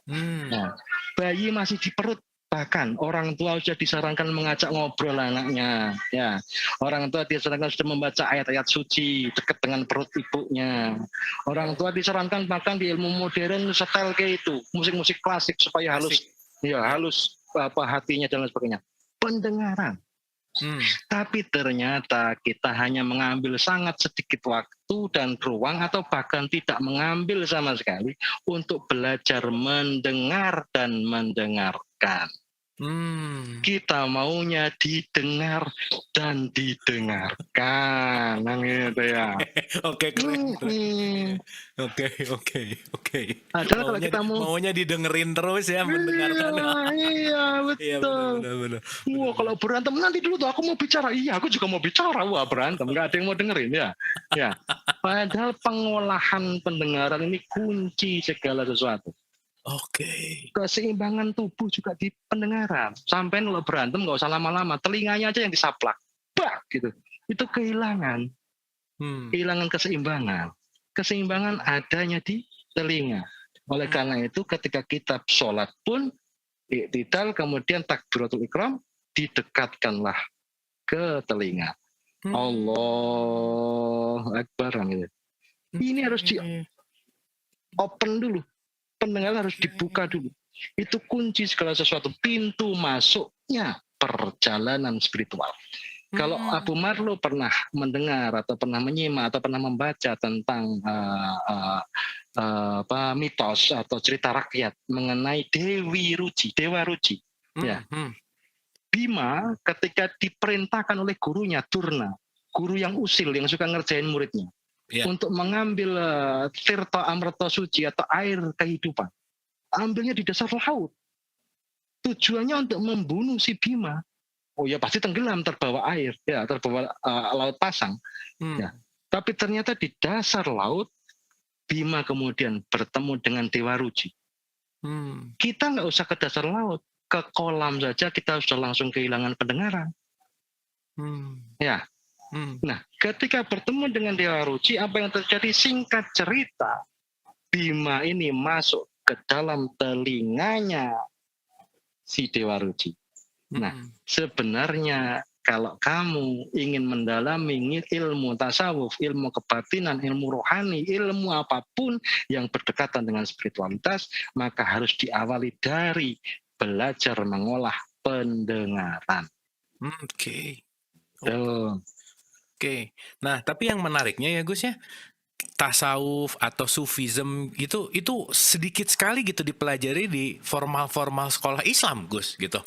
Nah, bayi masih di perut, bahkan orang tua sudah disarankan mengajak ngobrol anaknya. Ya, orang tua disarankan sudah membaca ayat-ayat suci dekat dengan perut ibunya. Orang tua disarankan bahkan di ilmu modern setel kayak itu, musik-musik klasik supaya halus, halus apa hatinya dan lain sebagainya. Pendengaran. Tapi ternyata kita hanya mengambil sangat sedikit waktu dan ruang atau bahkan tidak mengambil sama sekali untuk belajar mendengar dan mendengarkan. Kita maunya didengar dan didengarkan. Gitu ya. Oke, keren. Oke. Adalah kalau kita maunya didengerin terus ya, mendengarkan. Iya, betul. Benar. Wah, kalau berantem nanti dulu tuh aku mau bicara. Iya, aku juga mau bicara. Wah, berantem nggak ada yang mau dengerin ya. Ya. Padahal pengolahan pendengaran ini kunci segala sesuatu. Oke. Keseimbangan tubuh juga di pendengaran. Sampai kalau berantem nggak usah lama-lama, telinganya aja yang disaplak, gitu. Itu kehilangan, kehilangan keseimbangan. Keseimbangan adanya di telinga. Oleh karena itu, ketika kita sholat pun, iktidal kemudian takbiratul ihram didekatkanlah ke telinga. Allahu Akbar gitu. Ini harus di open dulu. Pendengaran harus dibuka dulu. Itu kunci segala sesuatu. Pintu masuknya perjalanan spiritual. Kalau Abu Marlo pernah mendengar atau pernah menyimak atau pernah membaca tentang mitos atau cerita rakyat mengenai Dewa Ruci. Ya. Bima ketika diperintahkan oleh gurunya Durna, guru yang usil yang suka ngerjain muridnya. Untuk mengambil tirta amrita suci atau air kehidupan. Ambilnya di dasar laut. Tujuannya untuk membunuh si Bima. Oh ya pasti tenggelam terbawa air, ya terbawa laut pasang. Ya. Tapi ternyata di dasar laut, Bima kemudian bertemu dengan Dewa Ruci. Kita nggak usah ke dasar laut, ke kolam saja kita sudah langsung kehilangan pendengaran. Ya. Nah, ketika bertemu dengan Dewa Ruci, apa yang terjadi? Singkat cerita, Bima ini masuk ke dalam telinganya si Dewa Ruci. Nah, sebenarnya kalau kamu ingin mendalami ilmu tasawuf, ilmu kebatinan, ilmu rohani, ilmu apapun yang berdekatan dengan spiritualitas, maka harus diawali dari belajar mengolah pendengaran. Oke. Nah, tapi yang menariknya ya Gus ya, tasawuf atau sufism itu sedikit sekali gitu dipelajari di formal sekolah Islam Gus gitu.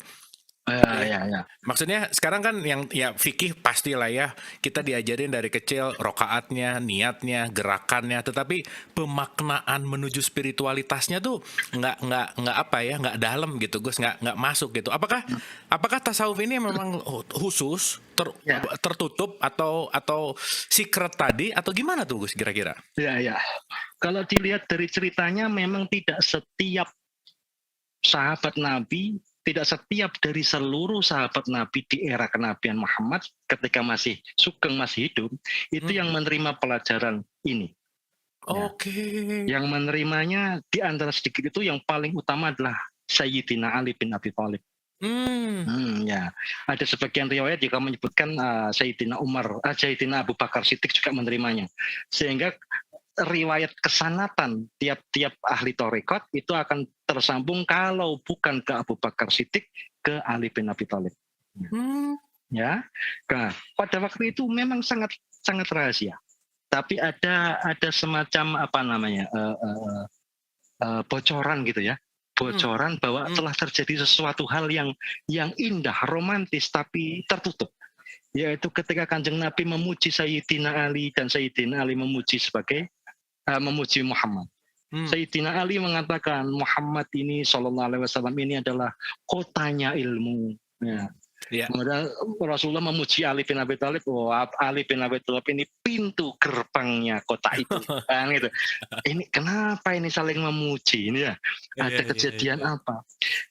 Ya. Maksudnya sekarang kan yang ya fikih pastilah ya, kita diajarin dari kecil rokaatnya, niatnya, gerakannya, tetapi pemaknaan menuju spiritualitasnya tuh nggak dalam gitu Gus, nggak masuk gitu. Apakah tasawuf ini memang khusus tertutup atau secret tadi atau gimana tuh Gus kira-kira? Ya. Kalau dilihat dari ceritanya memang tidak setiap sahabat Nabi, tidak setiap dari seluruh sahabat Nabi di era kenabian Muhammad ketika masih Sugeng masih hidup itu yang menerima pelajaran ini. Yang menerimanya di antara sedikit itu yang paling utama adalah Sayyidina Ali bin Abi Thalib. Ya. Ada sebagian riwayat juga menyebutkan Sayyidina Abu Bakar Siddiq juga menerimanya. Sehingga riwayat kesanatan tiap-tiap ahli tarekat itu akan tersambung kalau bukan ke Abu Bakar Siddiq ke Ali bin Abi Thalib. Ya. Nah, pada waktu itu memang sangat rahasia. Tapi ada semacam bocoran gitu ya. Bocoran bahwa telah terjadi sesuatu hal yang indah, romantis tapi tertutup. Yaitu ketika Kanjeng Nabi memuji Sayyidina Ali dan Sayyidina Ali memuji Muhammad. Sayyidina Ali mengatakan Muhammad ini Sallallahu Alaihi Wasallam ini adalah kotanya ilmu. Ya. Iya. Kemudian Rasulullah memuji Ali bin Abi Thalib, Ali bin Abi Thalib ini pintu gerbangnya kota itu. Kan gitu. Ini kenapa ini saling memuji ini ya? Ada kejadian apa?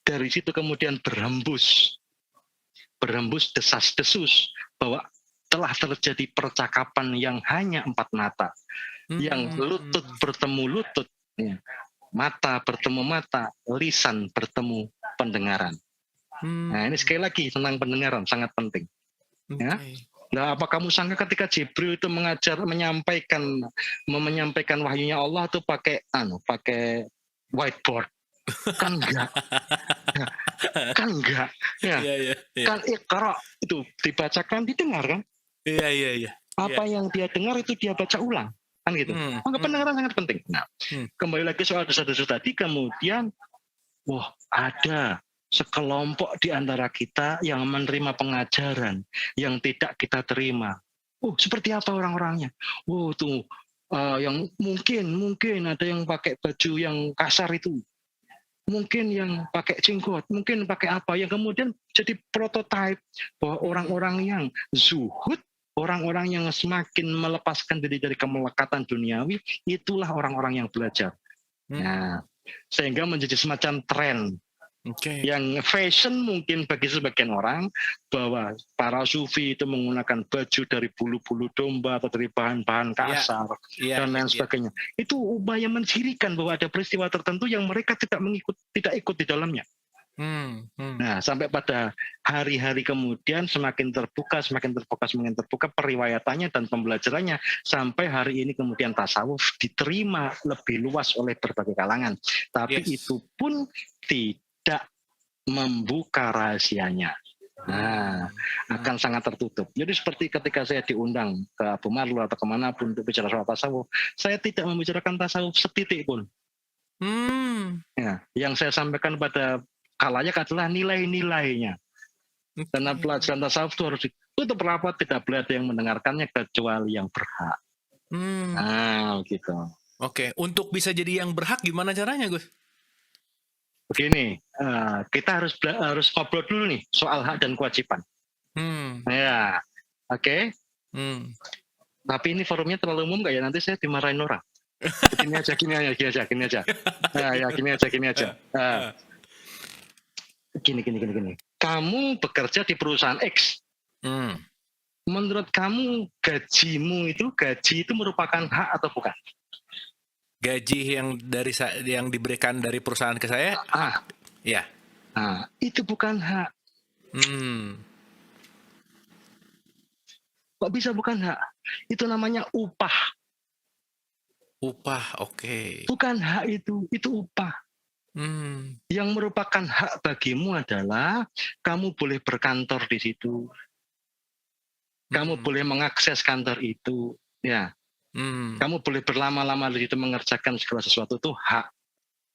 Dari situ kemudian berhembus desas-desus bahwa telah terjadi percakapan yang hanya 4 mata, yang lutut bertemu lutut, ya. Mata bertemu mata, lisan bertemu pendengaran. Nah, ini sekali lagi tentang pendengaran sangat penting. Ya. Nah, apa kamu sangka ketika Jibril itu menyampaikan wahyunya Allah itu pakai whiteboard? Kan enggak. Kan enggak. Ya. Kan Iqra itu dibacakan, didengar kan? Iya. Apa yang dia dengar itu dia baca ulang. Kan gitu. Maka pendengaran sangat penting. Nah, kembali lagi soal desas-desus tadi, kemudian ada sekelompok di antara kita yang menerima pengajaran yang tidak kita terima. Seperti apa orang-orangnya? Yang mungkin ada yang pakai baju yang kasar itu. Mungkin yang pakai jenggot, mungkin pakai apa, yang kemudian jadi prototipe bahwa orang-orang yang zuhud, orang-orang yang semakin melepaskan diri dari kemelekatan duniawi, itulah orang-orang yang belajar. Nah, sehingga menjadi semacam tren. Yang fashion mungkin bagi sebagian orang bahwa para sufi itu menggunakan baju dari bulu-bulu domba atau dari bahan-bahan kasar dan lain sebagainya. Itu upaya mencirikan bahwa ada peristiwa tertentu yang mereka tidak ikut di dalamnya. Nah, sampai pada hari-hari kemudian semakin terbuka periwayatannya dan pembelajarannya, sampai hari ini kemudian tasawuf diterima lebih luas oleh berbagai kalangan. Tapi itu pun tidak membuka rahasianya. Nah, akan sangat tertutup. Jadi seperti ketika saya diundang ke Abu Marlu atau kemanapun untuk bicara soal tasawuf, saya tidak membicarakan tasawuf setitik pun. Ya, yang saya sampaikan pada khalayak adalah nilai-nilainya. Karena pelajaran tasawuf itu harus ditutup rapat, tidak boleh ada yang mendengarkannya kecuali yang berhak. Nah, gitu. Oke, untuk bisa jadi yang berhak gimana caranya, Gus? Begini, kita harus ngobrol dulu nih soal hak dan kewajiban. Ya, oke. Tapi ini forumnya terlalu umum nggak ya? Nanti saya dimarahin orang. Gini aja. Gini aja. Gini. Kamu bekerja di perusahaan X. Menurut kamu gaji itu merupakan hak atau bukan? Gaji yang diberikan dari perusahaan ke saya? Ya. Itu bukan hak. Kok bisa bukan hak? Itu namanya upah. Upah, oke. Bukan hak itu upah. Yang merupakan hak bagimu adalah kamu boleh berkantor di situ. Kamu boleh mengakses kantor itu, ya. Kamu boleh berlama-lama di situ mengerjakan segala sesuatu, itu hak.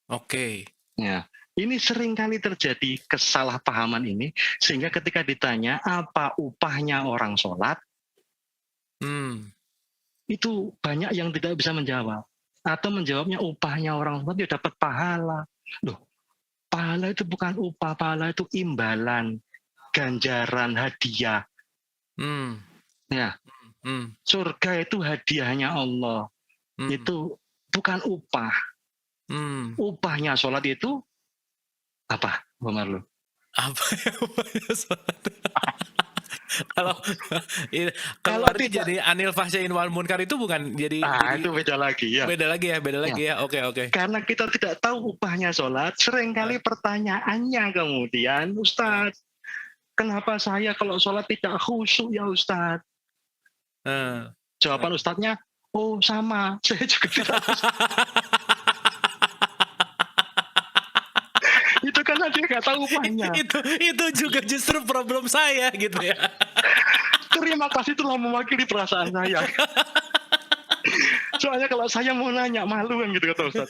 Oke. Ya. Ini seringkali terjadi kesalahpahaman ini, sehingga ketika ditanya apa upahnya orang sholat, itu banyak yang tidak bisa menjawab. Atau menjawabnya upahnya orang sholat dia dapat pahala. Loh, pahala itu bukan upah, pahala itu imbalan, ganjaran, hadiah. Ya. Surga itu hadiahnya Allah. Itu bukan upah. Upahnya sholat itu apa, Mbak Marlu? Apa ya upahnya sholat? Kalau tidak jadi anil fahsyain wal munkar itu bukan jadi itu beda lagi ya. Beda lagi ya. Oke. Karena kita tidak tahu upahnya sholat, seringkali pertanyaannya kemudian, Ustadz, kenapa saya kalau sholat tidak khusyuk ya Ustadz? Jawaban Ustadznya, sama, saya juga tidak khusyuk. Itu karena dia nggak tahu upahnya. Itu juga justru problem saya gitu ya. Terima kasih telah mewakili perasaan saya. Soalnya kalau saya mau nanya malu kan gitu kata Ustaz.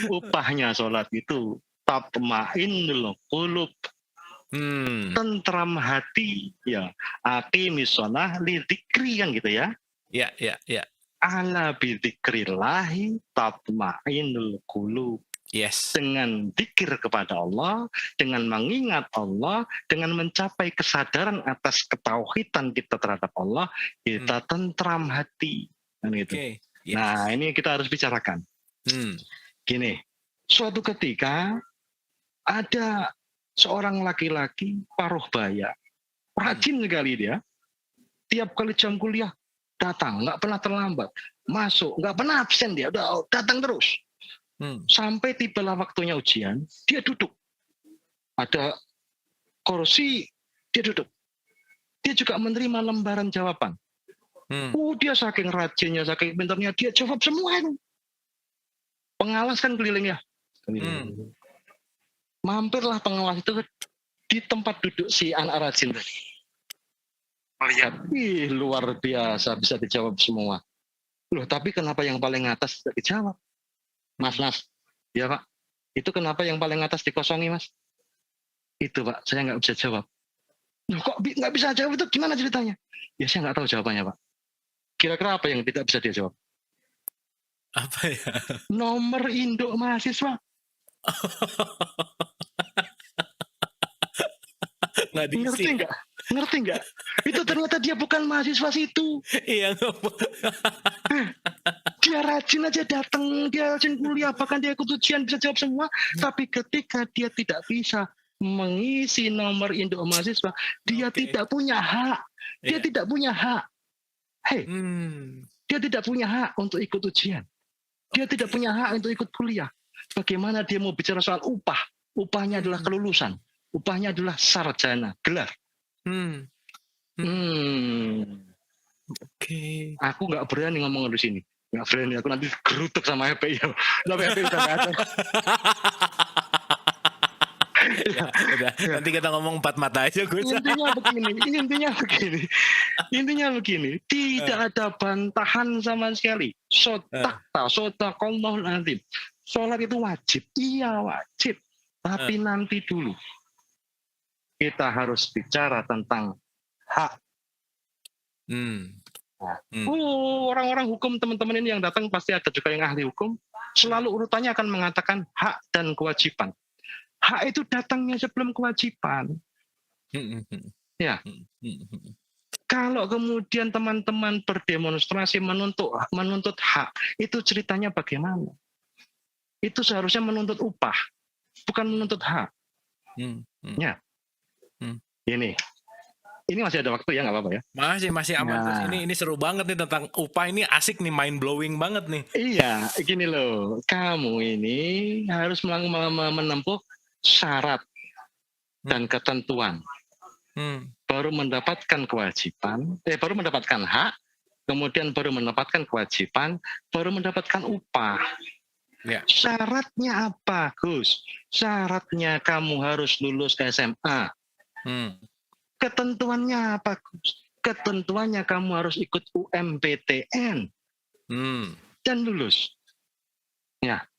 Upahnya sholat itu tatma'innul qulub. Tentram hati, ya. Aqimis shalah li dzikri kan gitu ya. Ya. Ala bidzikrillahi tatma'innul qulub. Yes. Dengan dzikir kepada Allah, dengan mengingat Allah, dengan mencapai kesadaran atas ketauhidan kita terhadap Allah, kita tentram hati. Kan gitu. Yes. Nah, ini kita harus bicarakan. Gini, suatu ketika ada seorang laki-laki paruh baya, rajin sekali dia. Tiap kali jam kuliah datang, nggak pernah terlambat, masuk, nggak pernah absen dia, udah datang terus. Sampai tibalah waktunya ujian, dia duduk. Ada kursi, dia duduk. Dia juga menerima lembaran jawaban. Dia saking rajinnya, saking pintarnya, dia jawab semua itu. Pengawas kan keliling ya. Mampirlah pengawas itu di tempat duduk si anak rajin tadi. Melihat, luar biasa bisa dijawab semua. Loh, tapi kenapa yang paling atas tidak dijawab? Mas, ya Pak, itu kenapa yang paling atas dikosongi Mas? Itu Pak, saya nggak bisa jawab. Loh, kok nggak bisa jawab itu gimana ceritanya? Ya saya nggak tahu jawabannya Pak. Kira-kira apa yang tidak bisa dia jawab? Apa ya? Nomor induk mahasiswa. Ngerti nggak? Itu ternyata dia bukan mahasiswa situ. Iya. Dia rajin aja datang, dia rajin kuliah, bahkan dia ikut ujian bisa jawab semua. Tapi ketika dia tidak bisa mengisi nomor induk mahasiswa, dia tidak punya hak. Dia tidak punya hak. Dia tidak punya hak untuk ikut ujian. Dia tidak punya hak untuk ikut kuliah. Bagaimana dia mau bicara soal upah? Upahnya adalah kelulusan. Upahnya adalah sarjana, gelar. Aku nggak berani ngomong di sini. Nggak berani, aku nanti gerutuk sama FPI. Tapi FPI udah nggak ada. Udah, nanti kita ngomong 4 mata aja Gus. Intinya begini. Tidak ada bantahan sama sekali. Sodaqallahul azim. Sholat itu wajib. Iya wajib. Tapi nanti dulu. Kita harus bicara tentang hak. Orang-orang hukum teman-teman ini yang datang pasti ada juga yang ahli hukum. Selalu urutannya akan mengatakan hak dan kewajiban. Hak itu datangnya sebelum kewajiban. Ya. Kalau kemudian teman-teman berdemonstrasi menuntut hak, itu ceritanya bagaimana? Itu seharusnya menuntut upah, bukan menuntut hak. Ya. Ini masih ada waktu ya, nggak apa-apa ya? Masih aman. Nah. Ini seru banget nih tentang upah, ini asik nih, mind blowing banget nih. Iya, gini loh, kamu ini harus menempuh syarat dan ketentuan, baru mendapatkan kewajiban, baru mendapatkan hak, kemudian baru mendapatkan kewajiban, baru mendapatkan upah. Ya. Syaratnya apa, Gus? Syaratnya kamu harus lulus SMA. Ketentuannya apa, Gus? Ketentuannya kamu harus ikut UMPTN dan lulus. Ya,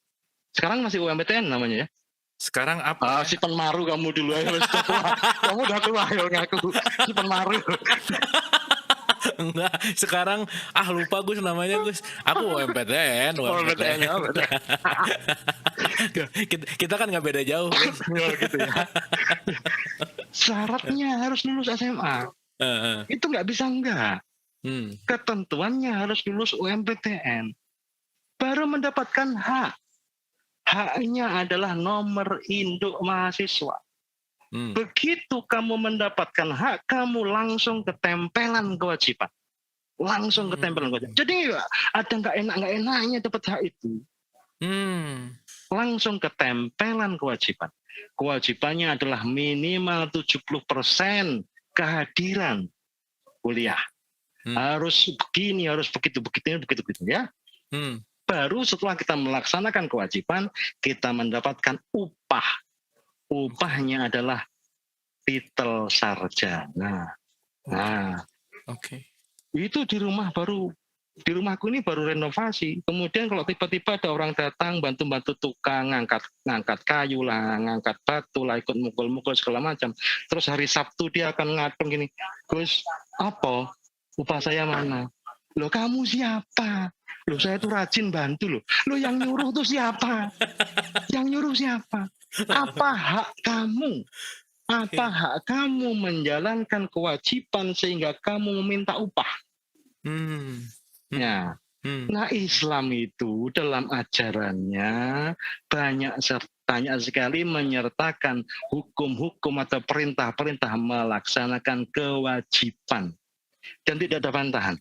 sekarang masih UMPTN namanya ya. Sekarang apa? Si penmaru kamu dulu ya, kamu udah tua ya ngaku si penmaru. Enggak, sekarang lupa Gus namanya Gus. Aku UMPTN. Ya, kita kan nggak beda jauh. Gitu ya. Syaratnya harus lulus SMA. Itu nggak bisa enggak. Ketentuannya harus lulus UMPTN. Baru mendapatkan hak. Haknya adalah nomor induk mahasiswa. Begitu kamu mendapatkan hak, kamu langsung ketempelan kewajiban. Jadi ada nggak enaknya dapat hak itu. Langsung ketempelan kewajiban. Kewajibannya adalah minimal 70% kehadiran kuliah. Harus begini, harus begitu ya. Baru setelah kita melaksanakan kewajiban, kita mendapatkan upah. Upahnya adalah titel sarjana. Itu di rumahku ini baru renovasi. Kemudian kalau tiba-tiba ada orang datang bantu-bantu tukang ngangkat kayu lah, ngangkat batu lah, ikut mukul-mukul segala macam. Terus hari Sabtu dia akan ngadeng gini, Gus, apa? Upah saya mana? Loh kamu siapa? Loh saya tuh rajin bantu loh. Loh yang nyuruh tuh siapa? Yang nyuruh siapa? Apa hak kamu? Apa hak kamu menjalankan kewajiban sehingga kamu meminta upah? Ya. Nah, Islam itu dalam ajarannya banyak sekali menyertakan hukum-hukum atau perintah-perintah melaksanakan kewajiban dan tidak ada bantahan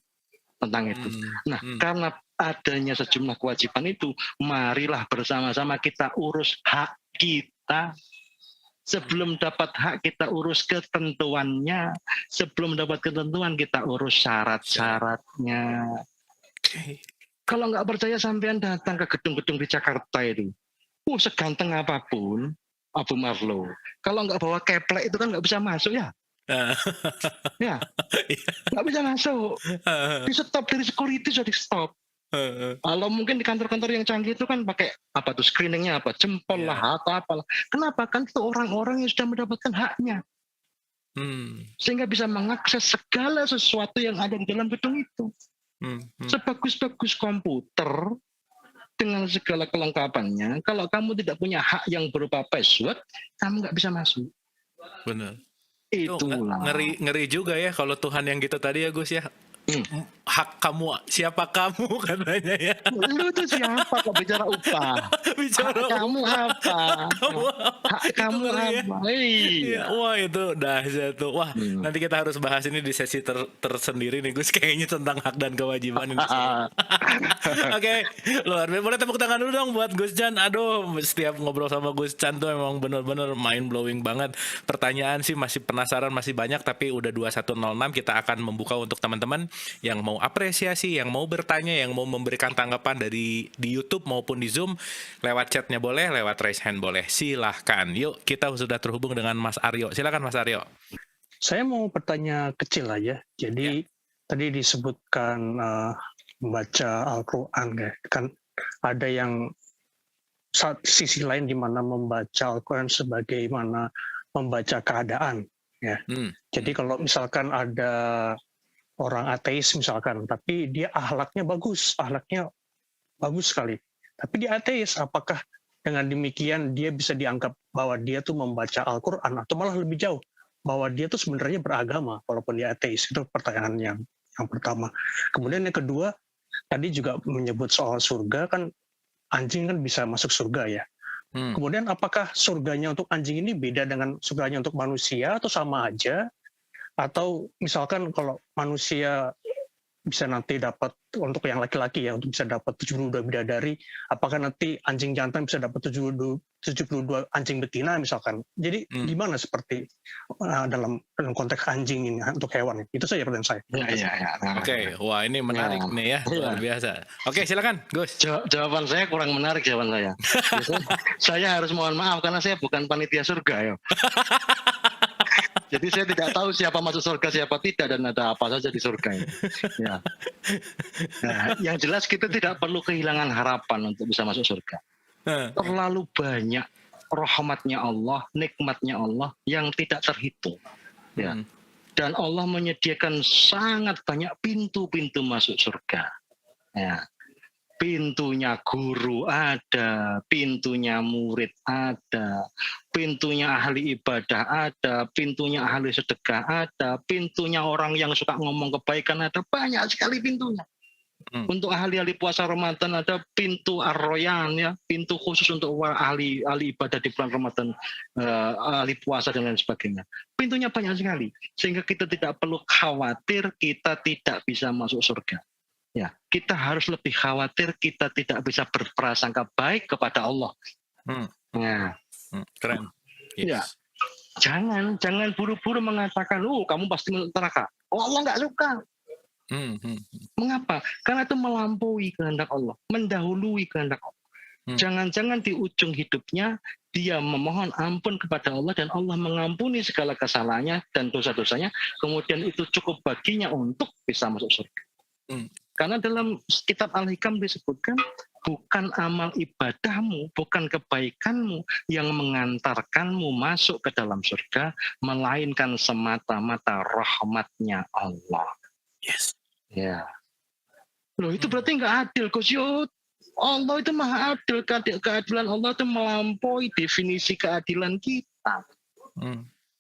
tentang itu. Nah, karena adanya sejumlah kewajiban itu, marilah bersama-sama kita urus hak kita. Sebelum dapat hak kita urus ketentuannya, sebelum dapat ketentuan kita urus syarat-syaratnya. Kalau nggak percaya sampean datang ke gedung-gedung di Jakarta itu, seganteng apapun Abu Marlo, kalau nggak bawa keplek itu kan nggak bisa masuk ya. Ya, nggak bisa masuk. Di stop dari security sudah di stop. Kalau mungkin di kantor-kantor yang canggih itu kan pakai apa tuh screeningnya apa, jempol lah atau apalah. Kenapa? Kan itu orang-orang yang sudah mendapatkan haknya, sehingga bisa mengakses segala sesuatu yang ada di dalam gedung itu. Sebagus-bagus komputer dengan segala kelengkapannya, kalau kamu tidak punya hak yang berupa password, kamu nggak bisa masuk. Benar. Itulah. Ngeri juga ya kalau Tuhan yang gitu tadi ya Gus ya. Hak kamu, siapa kamu katanya ya. Lu tuh siapa kok bicara upah? Bicara hak kamu apa? Hak kamu apa? Iya. Wah itu dahsyat tuh. Wah nanti kita harus bahas ini di sesi tersendiri nih Gus, kayaknya tentang hak dan kewajiban ini. Oke, luar biasa. Boleh tepuk tangan dulu dong buat Gus Chan. Aduh, setiap ngobrol sama Gus Chan tuh emang bener-bener mind blowing banget. Pertanyaan sih masih penasaran, masih banyak, tapi udah 21.06 kita akan membuka untuk teman-teman yang mau apresiasi, yang mau bertanya, yang mau memberikan tanggapan di YouTube maupun di Zoom, lewat chatnya boleh, lewat raise hand boleh. Silahkan. Yuk, kita sudah terhubung dengan Mas Aryo. Silakan Mas Aryo. Saya mau bertanya kecil aja. Jadi tadi disebutkan membaca Al-Quran ya. Kan ada yang sisi lain di mana membaca Al-Quran sebagaimana membaca keadaan ya. Jadi kalau misalkan ada orang ateis misalkan, tapi dia akhlaknya bagus sekali. Tapi dia ateis, apakah dengan demikian dia bisa dianggap bahwa dia tuh membaca Al-Quran atau malah lebih jauh bahwa dia tuh sebenarnya beragama walaupun dia ateis? Itu pertanyaan yang pertama. Kemudian yang kedua, tadi juga menyebut soal surga, kan anjing kan bisa masuk surga ya. Kemudian apakah surganya untuk anjing ini beda dengan surganya untuk manusia atau sama aja? Atau misalkan kalau manusia bisa nanti dapat, untuk yang laki-laki ya, untuk bisa dapat 72 bidadari, apakah nanti anjing jantan bisa dapat 72 anjing betina misalkan? Jadi gimana seperti dalam konteks anjing ini untuk hewan? Itu saja pertanyaan saya. Oke, wah ini menarik nih ya, luar biasa. Oke, silakan Gus. Jawaban saya kurang menarik jawaban saya. Saya harus mohon maaf karena saya bukan panitia surga ya. Jadi saya tidak tahu siapa masuk surga, siapa tidak, dan ada apa saja di surga ini. Ya. Nah, yang jelas kita tidak perlu kehilangan harapan untuk bisa masuk surga. Terlalu banyak rahmatnya Allah, nikmatnya Allah yang tidak terhitung. Ya. Dan Allah menyediakan sangat banyak pintu-pintu masuk surga. Ya. Pintunya guru ada, pintunya murid ada, pintunya ahli ibadah ada, pintunya ahli sedekah ada, pintunya orang yang suka ngomong kebaikan ada, banyak sekali pintunya. Untuk ahli-ahli puasa Ramadan ada pintu Ar-Royan ya, pintu khusus untuk ahli ibadah di bulan Ramadan, ahli puasa dan lain sebagainya. Pintunya banyak sekali, sehingga kita tidak perlu khawatir kita tidak bisa masuk surga. Ya, kita harus lebih khawatir kita tidak bisa berprasangka baik kepada Allah. Keren. Yes. Ya, jangan buru-buru mengatakan, kamu pasti masuk neraka. Allah nggak suka. Mengapa? Karena itu melampaui kehendak Allah, mendahului kehendak Allah. Jangan-jangan di ujung hidupnya dia memohon ampun kepada Allah dan Allah mengampuni segala kesalahannya dan dosa-dosanya, kemudian itu cukup baginya untuk bisa masuk surga. Karena dalam kitab Al-Hikam disebutkan, bukan amal ibadahmu, bukan kebaikanmu yang mengantarkanmu masuk ke dalam surga, melainkan semata-mata rahmatnya Allah. Yes. Ya. Loh itu berarti nggak adil, Gus Yud. Allah itu maha adil, keadilan Allah itu melampaui definisi keadilan kita.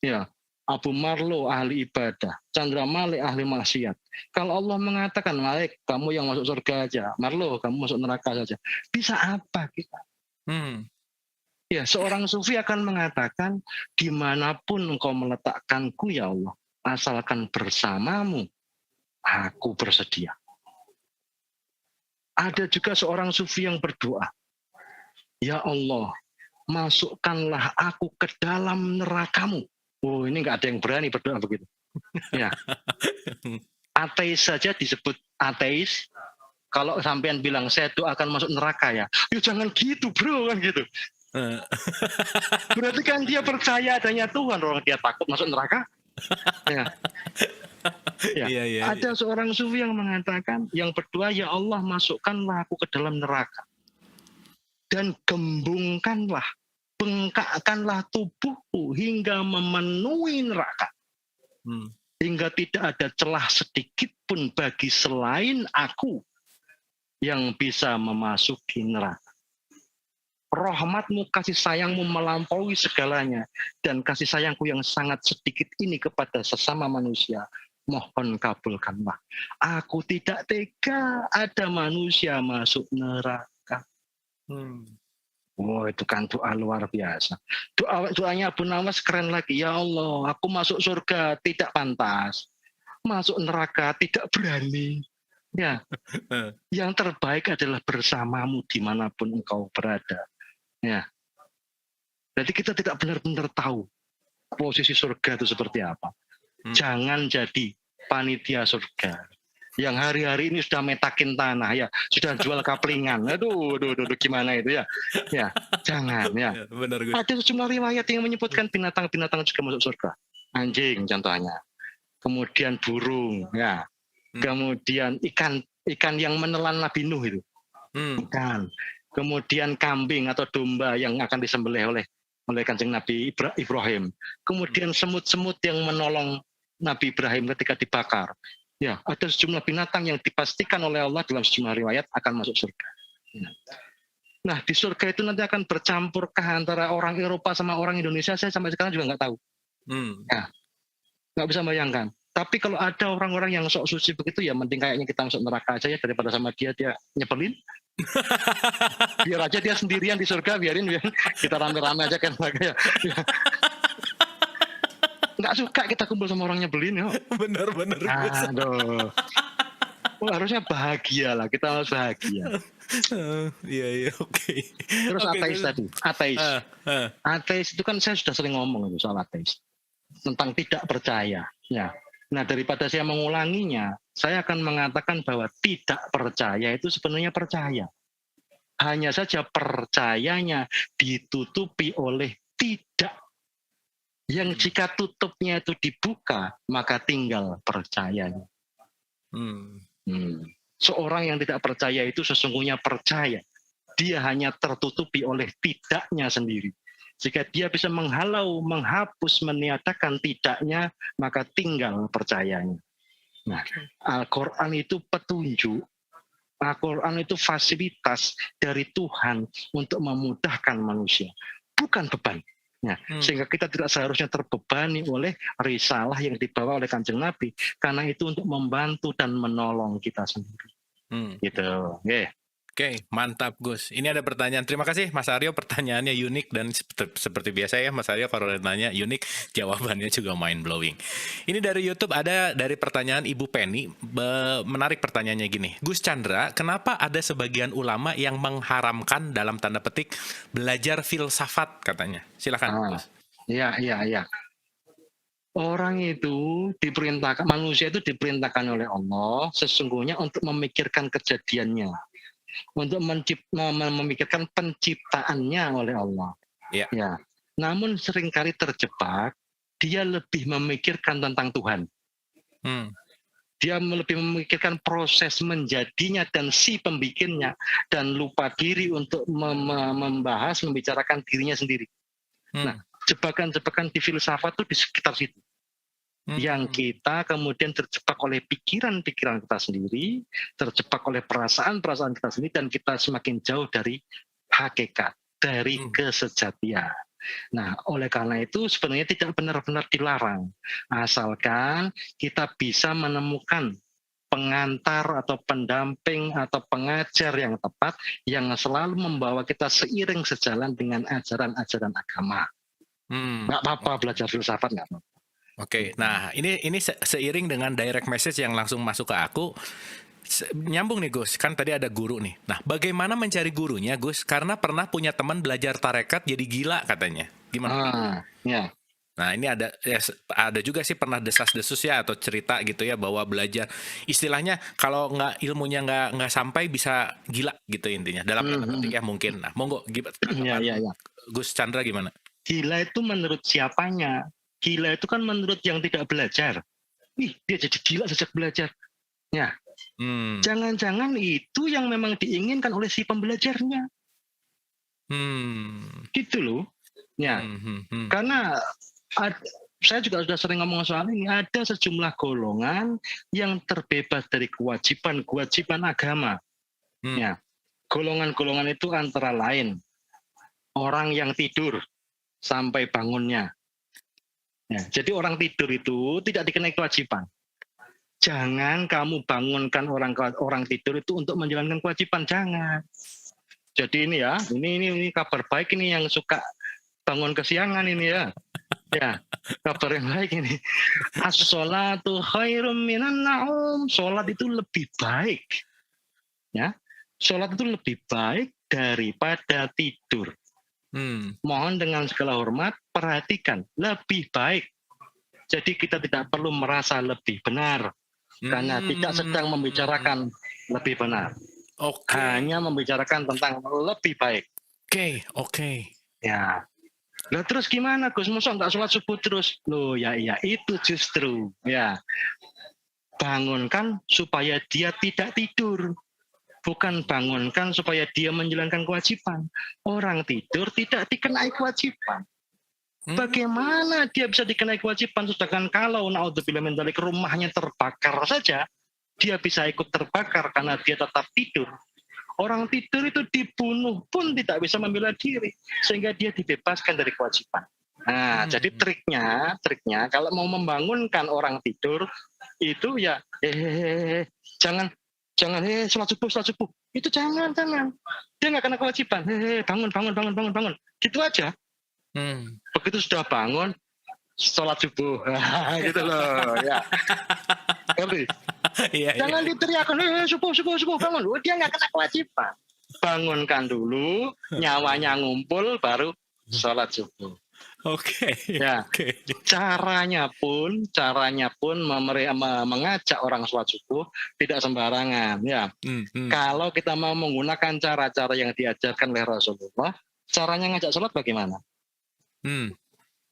Ya, Abu Marlo ahli ibadah, Chandra Malik ahli maksiat. Kalau Allah mengatakan, Malik kamu yang masuk surga aja, Marlo kamu masuk neraka saja, bisa apa kita? Ya, seorang sufi akan mengatakan, dimanapun engkau meletakkanku ya Allah, asalkan bersamamu, aku bersedia. Ada juga seorang sufi yang berdoa, ya Allah, masukkanlah aku ke dalam nerakamu. Oh, ini nggak ada yang berani berdoa begitu. Ya, ateis saja disebut ateis. Kalau sampean bilang saya tuh akan masuk neraka ya jangan gitu bro, kan gitu. Berarti kan dia percaya adanya Tuhan, orang dia takut masuk neraka. Ya. Ya. Ada seorang sufi yang mengatakan, yang berdoa, ya Allah masukkanlah aku ke dalam neraka dan gembungkanlah, bengkakkanlah tubuhku hingga memenuhi neraka, hingga tidak ada celah sedikit pun bagi selain aku yang bisa memasuki neraka. Rahmatmu, kasih sayangmu melampaui segalanya, dan kasih sayangku yang sangat sedikit ini kepada sesama manusia, mohon kabulkanlah. Aku tidak tega ada manusia masuk neraka. Itu kan doa luar biasa. Doanya Abu Nawas keren lagi. Ya Allah, aku masuk surga tidak pantas, masuk neraka tidak berani. Ya, yang terbaik adalah bersamamu dimanapun engkau berada. Ya, jadi kita tidak benar-benar tahu posisi surga itu seperti apa. Jangan jadi panitia surga yang hari-hari ini sudah metakin tanah, ya sudah jual kaplingan. Aduh, gimana itu ya? Ya, jangan ya. Benar, ada sejumlah riwayat yang menyebutkan binatang-binatang juga masuk surga. Anjing contohnya, kemudian burung, ya, kemudian ikan yang menelan Nabi Nuh itu, ikan. Kemudian kambing atau domba yang akan disembelih oleh Kanjeng Nabi Ibrahim. Kemudian semut-semut yang menolong Nabi Ibrahim ketika dibakar. Ya, ada sejumlah binatang yang dipastikan oleh Allah dalam sejumlah riwayat akan masuk surga. Nah, di surga itu nanti akan bercampurkah antara orang Eropa sama orang Indonesia? Saya sampai sekarang juga nggak tahu. Ya, nggak bisa bayangkan. Tapi kalau ada orang-orang yang sok suci begitu, ya mending kayaknya kita masuk neraka aja ya, daripada sama dia nyebelin. Biar aja dia sendirian di surga, biarin kita rame-rame aja kan. Nggak suka kita kumpul sama orang nyebelin. Bener. Aduh. Harusnya bahagia lah, kita harus bahagia. Iya, oke. Terus ateis tadi, ateis itu kan saya sudah sering ngomong soal ateis, tentang tidak percaya. Ya. Nah, daripada saya mengulanginya, saya akan mengatakan bahwa tidak percaya itu sebenarnya percaya. Hanya saja percayanya ditutupi oleh tidak. Yang jika tutupnya itu dibuka, maka tinggal percayanya. Seorang yang tidak percaya itu sesungguhnya percaya. Dia hanya tertutupi oleh tidaknya sendiri. Jika dia bisa menghalau, menghapus, meniadakan tidaknya, maka tinggal percayanya. Nah, Al-Quran itu petunjuk, Al-Quran itu fasilitas dari Tuhan untuk memudahkan manusia, bukan beban. Nah, sehingga kita tidak seharusnya terbebani oleh risalah yang dibawa oleh Kanjeng Nabi, karena itu untuk membantu dan menolong kita sendiri. Gitu. Oke, mantap Gus. Ini ada pertanyaan. Terima kasih Mas Aryo, pertanyaannya unik dan seperti biasa ya Mas Aryo kalau nanya unik, jawabannya juga mind blowing. Ini dari YouTube, ada dari pertanyaan Ibu Penny, menarik pertanyaannya gini. Gus Chandra, kenapa ada sebagian ulama yang mengharamkan dalam tanda petik belajar filsafat katanya? Silakan Gus. Iya. Orang itu diperintahkan, manusia itu diperintahkan oleh Allah sesungguhnya untuk memikirkan kejadiannya, untuk memikirkan penciptaannya oleh Allah. Ya. Namun seringkali terjebak, dia lebih memikirkan tentang Tuhan. Dia lebih memikirkan proses menjadinya dan si pembikinnya, dan lupa diri untuk membahas, membicarakan dirinya sendiri. Nah, jebakan-jebakan di filsafat itu di sekitar situ. yang kita kemudian terjebak oleh pikiran-pikiran kita sendiri, terjebak oleh perasaan-perasaan kita sendiri, dan kita semakin jauh dari hakikat, dari kesejatian. Nah, oleh karena itu sebenarnya tidak benar-benar dilarang, asalkan kita bisa menemukan pengantar atau pendamping atau pengajar yang tepat, yang selalu membawa kita seiring sejalan dengan ajaran-ajaran agama. Nggak apa-apa belajar filsafat, nggak apa-apa. Oke, nah ini seiring dengan direct message yang langsung masuk ke aku, nyambung nih Gus, kan tadi ada guru nih. Nah, bagaimana mencari gurunya Gus? Karena pernah punya teman belajar tarekat jadi gila katanya. Gimana? Ya. Nah, ini ada juga sih pernah desas-desus ya atau cerita gitu ya bahwa belajar istilahnya kalau nggak ilmunya nggak sampai bisa gila gitu intinya. Dalam tanda petik ya mungkin. Nah, monggo Ya. Gus Chandra gimana? Gila itu menurut siapanya? Gila itu kan menurut yang tidak belajar. Ih, dia jadi gila sejak belajar. Ya. Jangan-jangan itu yang memang diinginkan oleh si pembelajarnya. Gitu loh. Ya. Karena saya juga sudah sering ngomong soal ini, ada sejumlah golongan yang terbebas dari kewajiban agama. Ya. Golongan-golongan itu antara lain orang yang tidur sampai bangunnya. Ya, jadi orang tidur itu tidak dikenai kewajiban. Jangan kamu bangunkan orang tidur itu untuk menjalankan kewajiban, jangan. Jadi ini ya, ini kabar baik ini yang suka bangun kesiangan ini ya. Ya, kabar yang baik ini. As-sholatu khairum minan naum. Sholat itu lebih baik. Ya, sholat itu lebih baik daripada tidur. Mohon dengan segala hormat, perhatikan, lebih baik. Jadi kita tidak perlu merasa lebih benar, karena tidak sedang membicarakan lebih benar. Hanya membicarakan tentang lebih baik. Oke. Ya. Lah terus gimana Gus? Masa nggak sholat subuh terus? Loh ya itu justru. Ya. Bangunkan supaya dia tidak tidur. Bukan bangunkan supaya dia menjalankan kewajiban. Orang tidur tidak dikenai kewajiban. Bagaimana dia bisa dikenai kewajiban? Sedangkan kalau naudzubillah min dzalik rumahnya terbakar saja, dia bisa ikut terbakar karena dia tetap tidur. Orang tidur itu dibunuh pun tidak bisa membela diri, sehingga dia dibebaskan dari kewajiban. Nah, jadi triknya kalau mau membangunkan orang tidur itu ya jangan sholat subuh. Itu jangan. Dia nggak kena kewajiban. Bangun. Gitu aja. Begitu sudah bangun, sholat subuh. Gitu loh. Ya. Ngerti? Jangan diteriakan, subuh, bangun. Dia nggak kena kewajiban. Bangunkan dulu, nyawanya ngumpul, baru sholat subuh. Oke. Caranya pun mengajak orang sholat subuh tidak sembarangan. Ya. Kalau kita mau menggunakan cara-cara yang diajarkan oleh Rasulullah, caranya ngajak sholat bagaimana?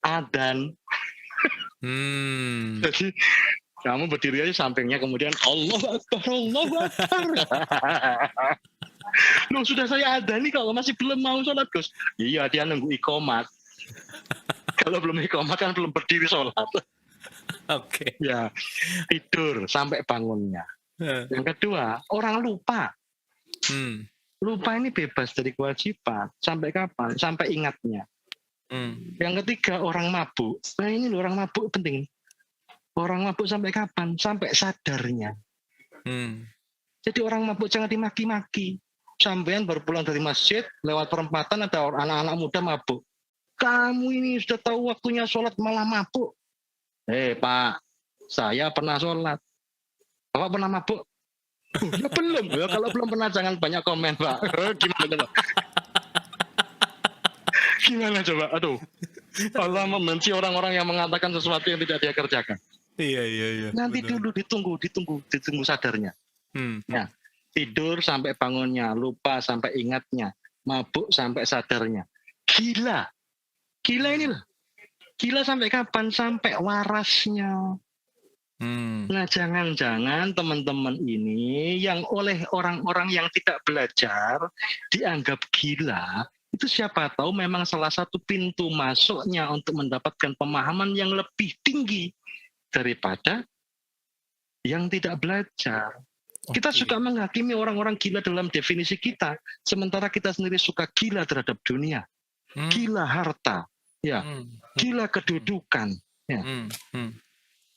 Adzan. Jadi kamu berdiri aja sampingnya, kemudian Allahu Akbar. Loh, sudah saya adzan nih, kalau masih belum mau sholat Gus. Iya, dia nunggu iqomat. Kalau belum iqomat kan belum berdiri sholat. Oke. Ya, tidur sampai bangunnya. Yang kedua, orang lupa. Lupa ini bebas dari kewajiban. Sampai kapan? Sampai ingatnya. Yang ketiga, orang mabuk. Nah ini loh, orang mabuk penting. Orang mabuk sampai kapan? Sampai sadarnya. Jadi orang mabuk jangan dimaki-maki. Sampean baru pulang dari masjid, lewat perempatan ada anak-anak muda mabuk. Kamu ini sudah tahu waktunya sholat malah mabuk. Pak, saya pernah sholat. Bapak pernah mabuk? Ya belum. Ya, kalau belum pernah jangan banyak komen, Pak. Gimana coba? Aduh. Allah membenci orang-orang yang mengatakan sesuatu yang tidak dia kerjakan. Iya. Nanti benar. Dulu ditunggu sadarnya. Ya, tidur sampai bangunnya, lupa sampai ingatnya, mabuk sampai sadarnya. Gila ini loh. Gila sampai kapan? Sampai warasnya. Nah, jangan-jangan teman-teman ini yang oleh orang-orang yang tidak belajar dianggap gila, itu siapa tahu memang salah satu pintu masuknya untuk mendapatkan pemahaman yang lebih tinggi daripada yang tidak belajar. Kita suka menghakimi orang-orang gila dalam definisi kita, sementara kita sendiri suka gila terhadap dunia, gila harta, ya, gila kedudukan. Ya.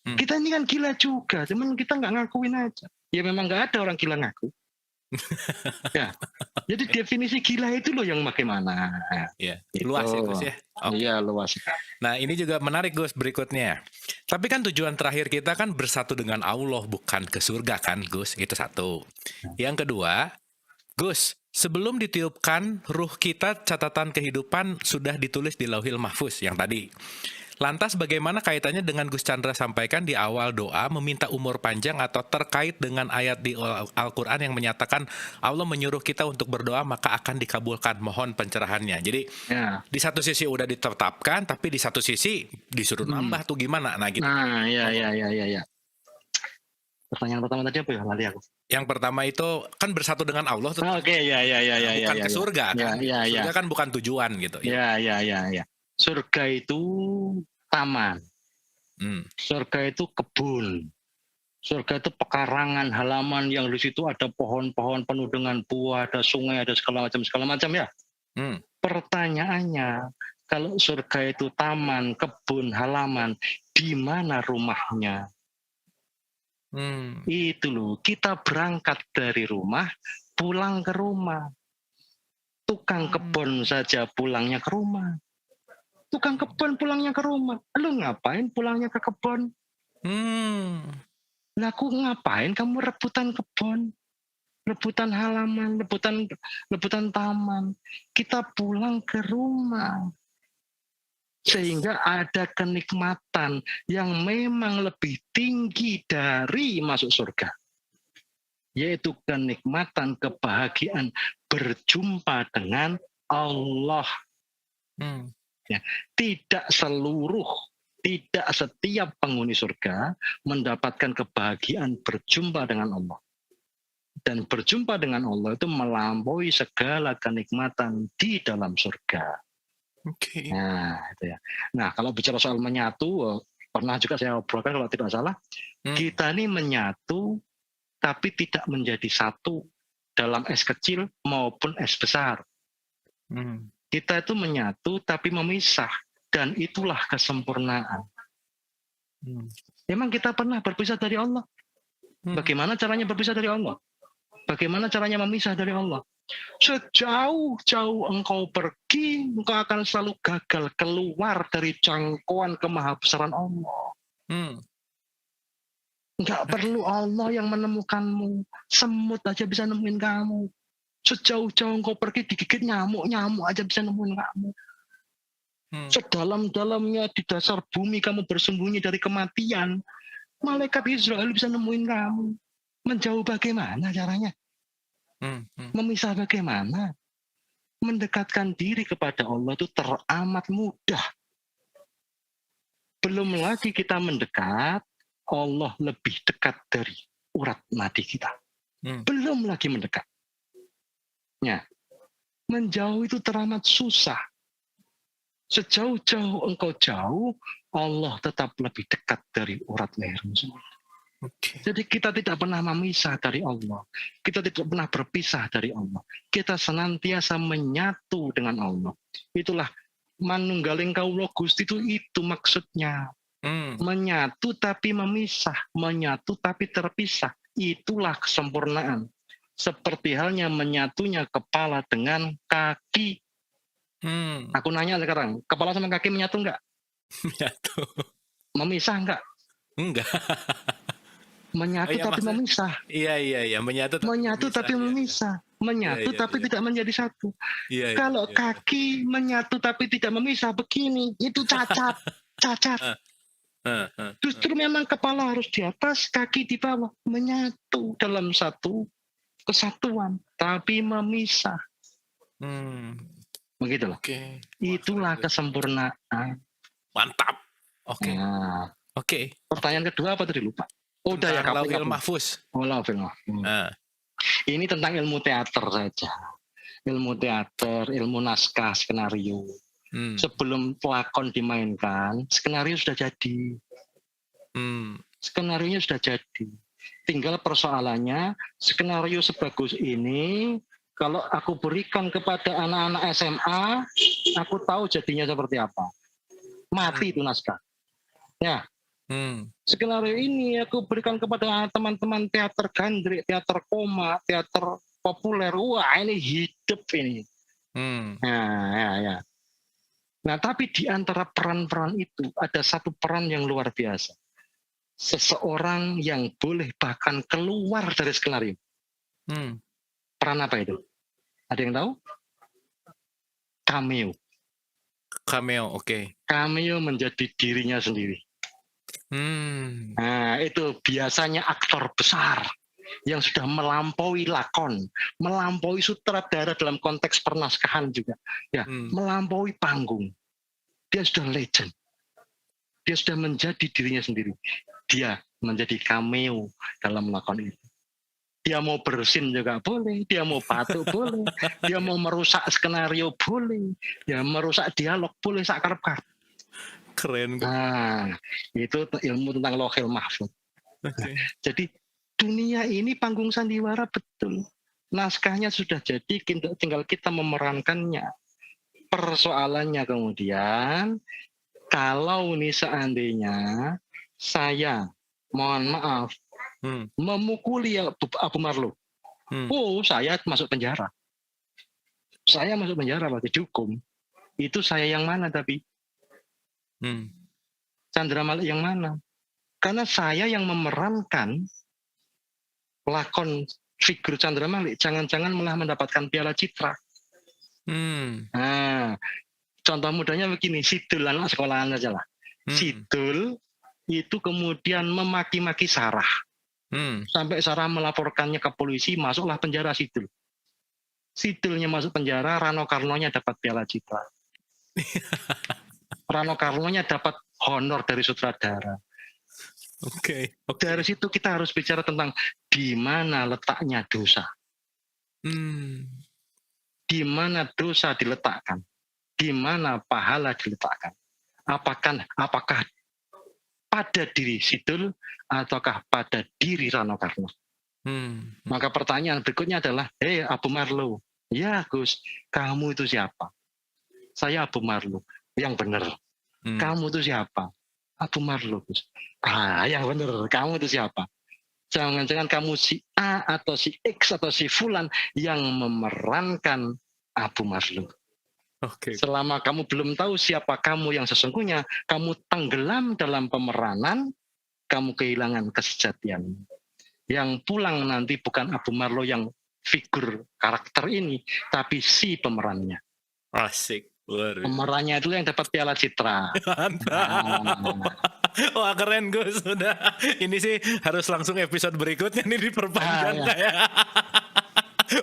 Kita ini kan gila juga, cuman kita nggak ngakuin aja. Ya memang nggak ada orang gila ngaku. Ya, jadi definisi gila itu loh yang bagaimana. Ya, luas ya Gus ya. Iya, luas. Nah ini juga menarik Gus berikutnya. Tapi kan tujuan terakhir kita kan bersatu dengan Allah, bukan ke surga kan Gus, itu satu. Yang kedua, Gus, sebelum ditiupkan ruh kita, catatan kehidupan sudah ditulis di Lauhil Mahfuz yang tadi. Lantas bagaimana kaitannya dengan Gus Chandra sampaikan di awal doa meminta umur panjang atau terkait dengan ayat di Al-Quran yang menyatakan Allah menyuruh kita untuk berdoa maka akan dikabulkan, mohon pencerahannya. Jadi di satu sisi udah ditetapkan tapi di satu sisi disuruh nambah tuh gimana? Nah gitu. Nah ya. Pertanyaan pertama tadi apa ya? Lali aku. Yang pertama itu kan bersatu dengan Allah. Oke, ya. Bukan ke surga kan? Ya. Surga kan bukan tujuan gitu. Ya. Surga itu taman. Surga itu kebun. Surga itu pekarangan halaman yang di situ ada pohon-pohon penuh dengan buah, ada sungai, ada segala macam ya. Pertanyaannya, kalau surga itu taman, kebun, halaman, di mana rumahnya? Itu loh, kita berangkat dari rumah, pulang ke rumah. Tukang kebun saja pulangnya ke rumah. Tukang kebun pulangnya ke rumah. Lu ngapain pulangnya ke kebun? Lah aku ngapain kamu rebutan kebun? Rebutan halaman, rebutan taman. Kita pulang ke rumah. Sehingga ada kenikmatan yang memang lebih tinggi dari masuk surga. Yaitu kenikmatan, kebahagiaan berjumpa dengan Allah. Ya, tidak setiap penghuni surga mendapatkan kebahagiaan berjumpa dengan Allah. Dan berjumpa dengan Allah itu melampaui segala kenikmatan di dalam surga. Nah, itu ya. Nah, kalau bicara soal menyatu, pernah juga saya obrolkan kalau tidak salah, kita ini menyatu tapi tidak menjadi satu dalam es kecil maupun es besar. Kita itu menyatu tapi memisah, dan itulah kesempurnaan. Memang kita pernah berpisah dari Allah. Bagaimana caranya berpisah dari Allah? Bagaimana caranya memisah dari Allah? Sejauh-jauh engkau pergi, engkau akan selalu gagal keluar dari jangkauan kemahabesaran Allah. Enggak perlu Allah yang menemukanmu. Semut aja bisa nemuin kamu. Sejauh-jauh engkau pergi digigit nyamuk aja bisa nemuin kamu. Sedalam-dalamnya di dasar bumi kamu bersembunyi dari kematian, malaikat Israel bisa nemuin kamu. Menjauh bagaimana caranya? Memisah bagaimana? Mendekatkan diri kepada Allah itu teramat mudah. Belum lagi kita mendekat, Allah lebih dekat dari urat nadi kita. Belum lagi mendekat. Ya, menjauh itu teramat susah. Sejauh-jauh engkau jauh, Allah tetap lebih dekat dari urat lehermu. Jadi kita tidak pernah memisah dari Allah. Kita tidak pernah berpisah dari Allah. Kita senantiasa menyatu dengan Allah. Itulah manunggaling kaulo Gusti itu maksudnya. Menyatu tapi memisah, menyatu tapi terpisah. Itulah kesempurnaan. Seperti halnya menyatunya kepala dengan kaki. Aku nanya sekarang, kepala sama kaki menyatu enggak? Menyatu. Memisah enggak? Enggak. Menyatu tapi memisah. Iya, menyatu tapi memisah. Menyatu tapi tidak menjadi satu. Kalau kaki menyatu tapi tidak memisah begini, itu cacat. Justru memang kepala harus di atas, kaki di bawah, menyatu dalam satu kesatuan, tapi memisah. Begitulah. Itulah kesempurnaan. Mantap. Pertanyaan kedua apa tadi lupa? Udah ya, Lauhil Mahfuz. Lauhil Mahfuz. Ini tentang ilmu teater saja. Ilmu teater, ilmu naskah, skenario. Sebelum pelakon dimainkan, skenario sudah jadi. Skenarionya sudah jadi. Tinggal persoalannya, skenario sebagus ini, kalau aku berikan kepada anak-anak SMA, aku tahu jadinya seperti apa. Mati itu naskah. Ya. Skenario ini aku berikan kepada teman-teman teater gandrik, teater koma, teater populer. Wah, ini hidup ini. Nah, tapi di antara peran-peran itu ada satu peran yang luar biasa. Seseorang yang boleh bahkan keluar dari skenario. Peran apa itu? Ada yang tahu? Cameo. Cameo, oke. Cameo menjadi dirinya sendiri. Nah, itu biasanya aktor besar yang sudah melampaui lakon, melampaui sutradara dalam konteks pernaskahan juga, ya, melampaui panggung. Dia sudah legend. Dia sudah menjadi dirinya sendiri. Dia menjadi cameo dalam lakon itu. Dia mau bersin juga boleh, dia mau batuk boleh, dia mau merusak skenario boleh, dia merusak dialog boleh, sakarep-karep. Keren. Nah, itu ilmu tentang Lauhil Mahfuz. Okay. Jadi dunia ini panggung sandiwara betul. Naskahnya sudah jadi, tinggal kita memerankannya. Persoalannya kemudian, kalau nih seandainya saya, mohon maaf, memukuli Abu Marlo, saya masuk penjara. Saya masuk penjara berarti dihukum. Itu saya yang mana tapi? Chandra Malik yang mana? Karena saya yang memerankan lakon figur Chandra Malik, jangan-jangan malah mendapatkan Piala Citra. Nah, contoh mudahnya begini, Sidul anak sekolahan aja lah. Sidul itu kemudian memaki-maki Sarah. Sampai Sarah melaporkannya ke polisi, masuklah penjara Sidul. Sidulnya masuk penjara, Rano Karnonya dapat Piala Citra. Rano Karnonya dapat honor dari sutradara. Oke. Dari situ kita harus bicara tentang di mana letaknya dosa. Di mana dosa diletakkan? Di mana pahala diletakkan? Apakah pada diri Sidul ataukah pada diri Rano Karno? Maka pertanyaan berikutnya adalah, Abu Marlo, ya Gus, kamu itu siapa? Saya Abu Marlo. Yang benar. Kamu itu siapa? Abu Marlo, Gus. Yang benar. Kamu itu siapa? Jangan-jangan kamu si A atau si X atau si Fulan yang memerankan Abu Marlo. Okay. Selama kamu belum tahu siapa kamu yang sesungguhnya, kamu tenggelam dalam pemeranan, kamu kehilangan kesejatian. Yang pulang nanti bukan Abu Marlo yang figur karakter ini, tapi si pemerannya. Asik. Pemerannya itu yang dapat Piala Citra. Wah, keren Gus. Sudah. Ini sih harus langsung episode berikutnya nih diperpanjang kayak.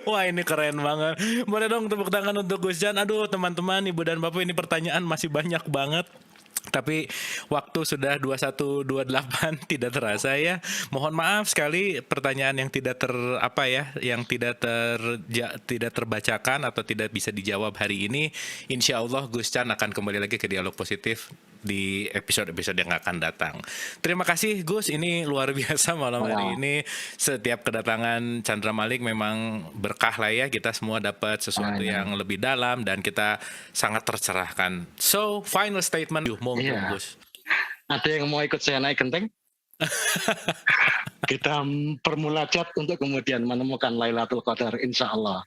Wah, ini keren banget. Boleh dong tepuk tangan untuk Gus Jan. Aduh, teman-teman, Ibu dan Bapak, ini pertanyaan masih banyak banget. Tapi waktu sudah 21:28 tidak terasa ya. Mohon maaf sekali pertanyaan yang tidak tidak terbacakan atau tidak bisa dijawab hari ini. Insya Allah Gus Chan akan kembali lagi ke Dialog Positif di episode-episode yang akan datang. Terima kasih Gus, ini luar biasa malam hari ini. Setiap kedatangan Chandra Malik memang berkah lah ya. Kita semua dapat sesuatu yang lebih dalam dan kita sangat tercerahkan. So, final statement. Gus. Ada yang mau ikut saya naik genteng? Kita bermunajat untuk kemudian menemukan Lailatul Qadar, insya Allah.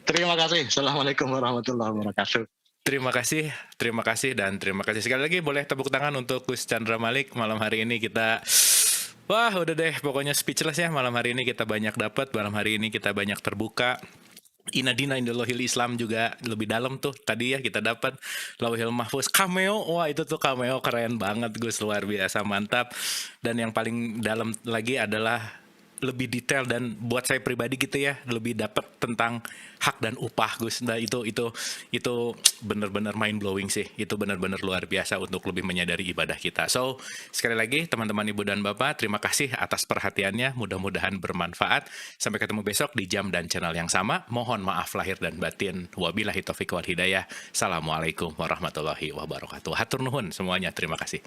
Terima kasih. Assalamualaikum warahmatullahi wabarakatuh. Terima kasih dan terima kasih sekali lagi. Boleh tepuk tangan untuk Gus Chandra Malik. Malam hari ini kita, wah udah deh pokoknya speechless ya. Malam hari ini kita banyak dapat, malam hari ini kita banyak terbuka. Inadina Indalohil Islam juga lebih dalam tuh. Tadi ya kita dapat Lauhil Mahfuz cameo. Wah itu tuh cameo keren banget Gus, luar biasa mantap. Dan yang paling dalam lagi adalah lebih detail dan buat saya pribadi gitu ya, lebih dapat tentang hak dan upah Gus. Nah itu benar-benar mind blowing sih. Itu benar-benar luar biasa untuk lebih menyadari ibadah kita. So sekali lagi teman-teman Ibu dan Bapak, terima kasih atas perhatiannya. Mudah-mudahan bermanfaat. Sampai ketemu besok di jam dan channel yang sama. Mohon maaf lahir dan batin. Wabillahi taufiq wal hidayah. Assalamualaikum warahmatullahi wabarakatuh. Hatur nuhun semuanya. Terima kasih.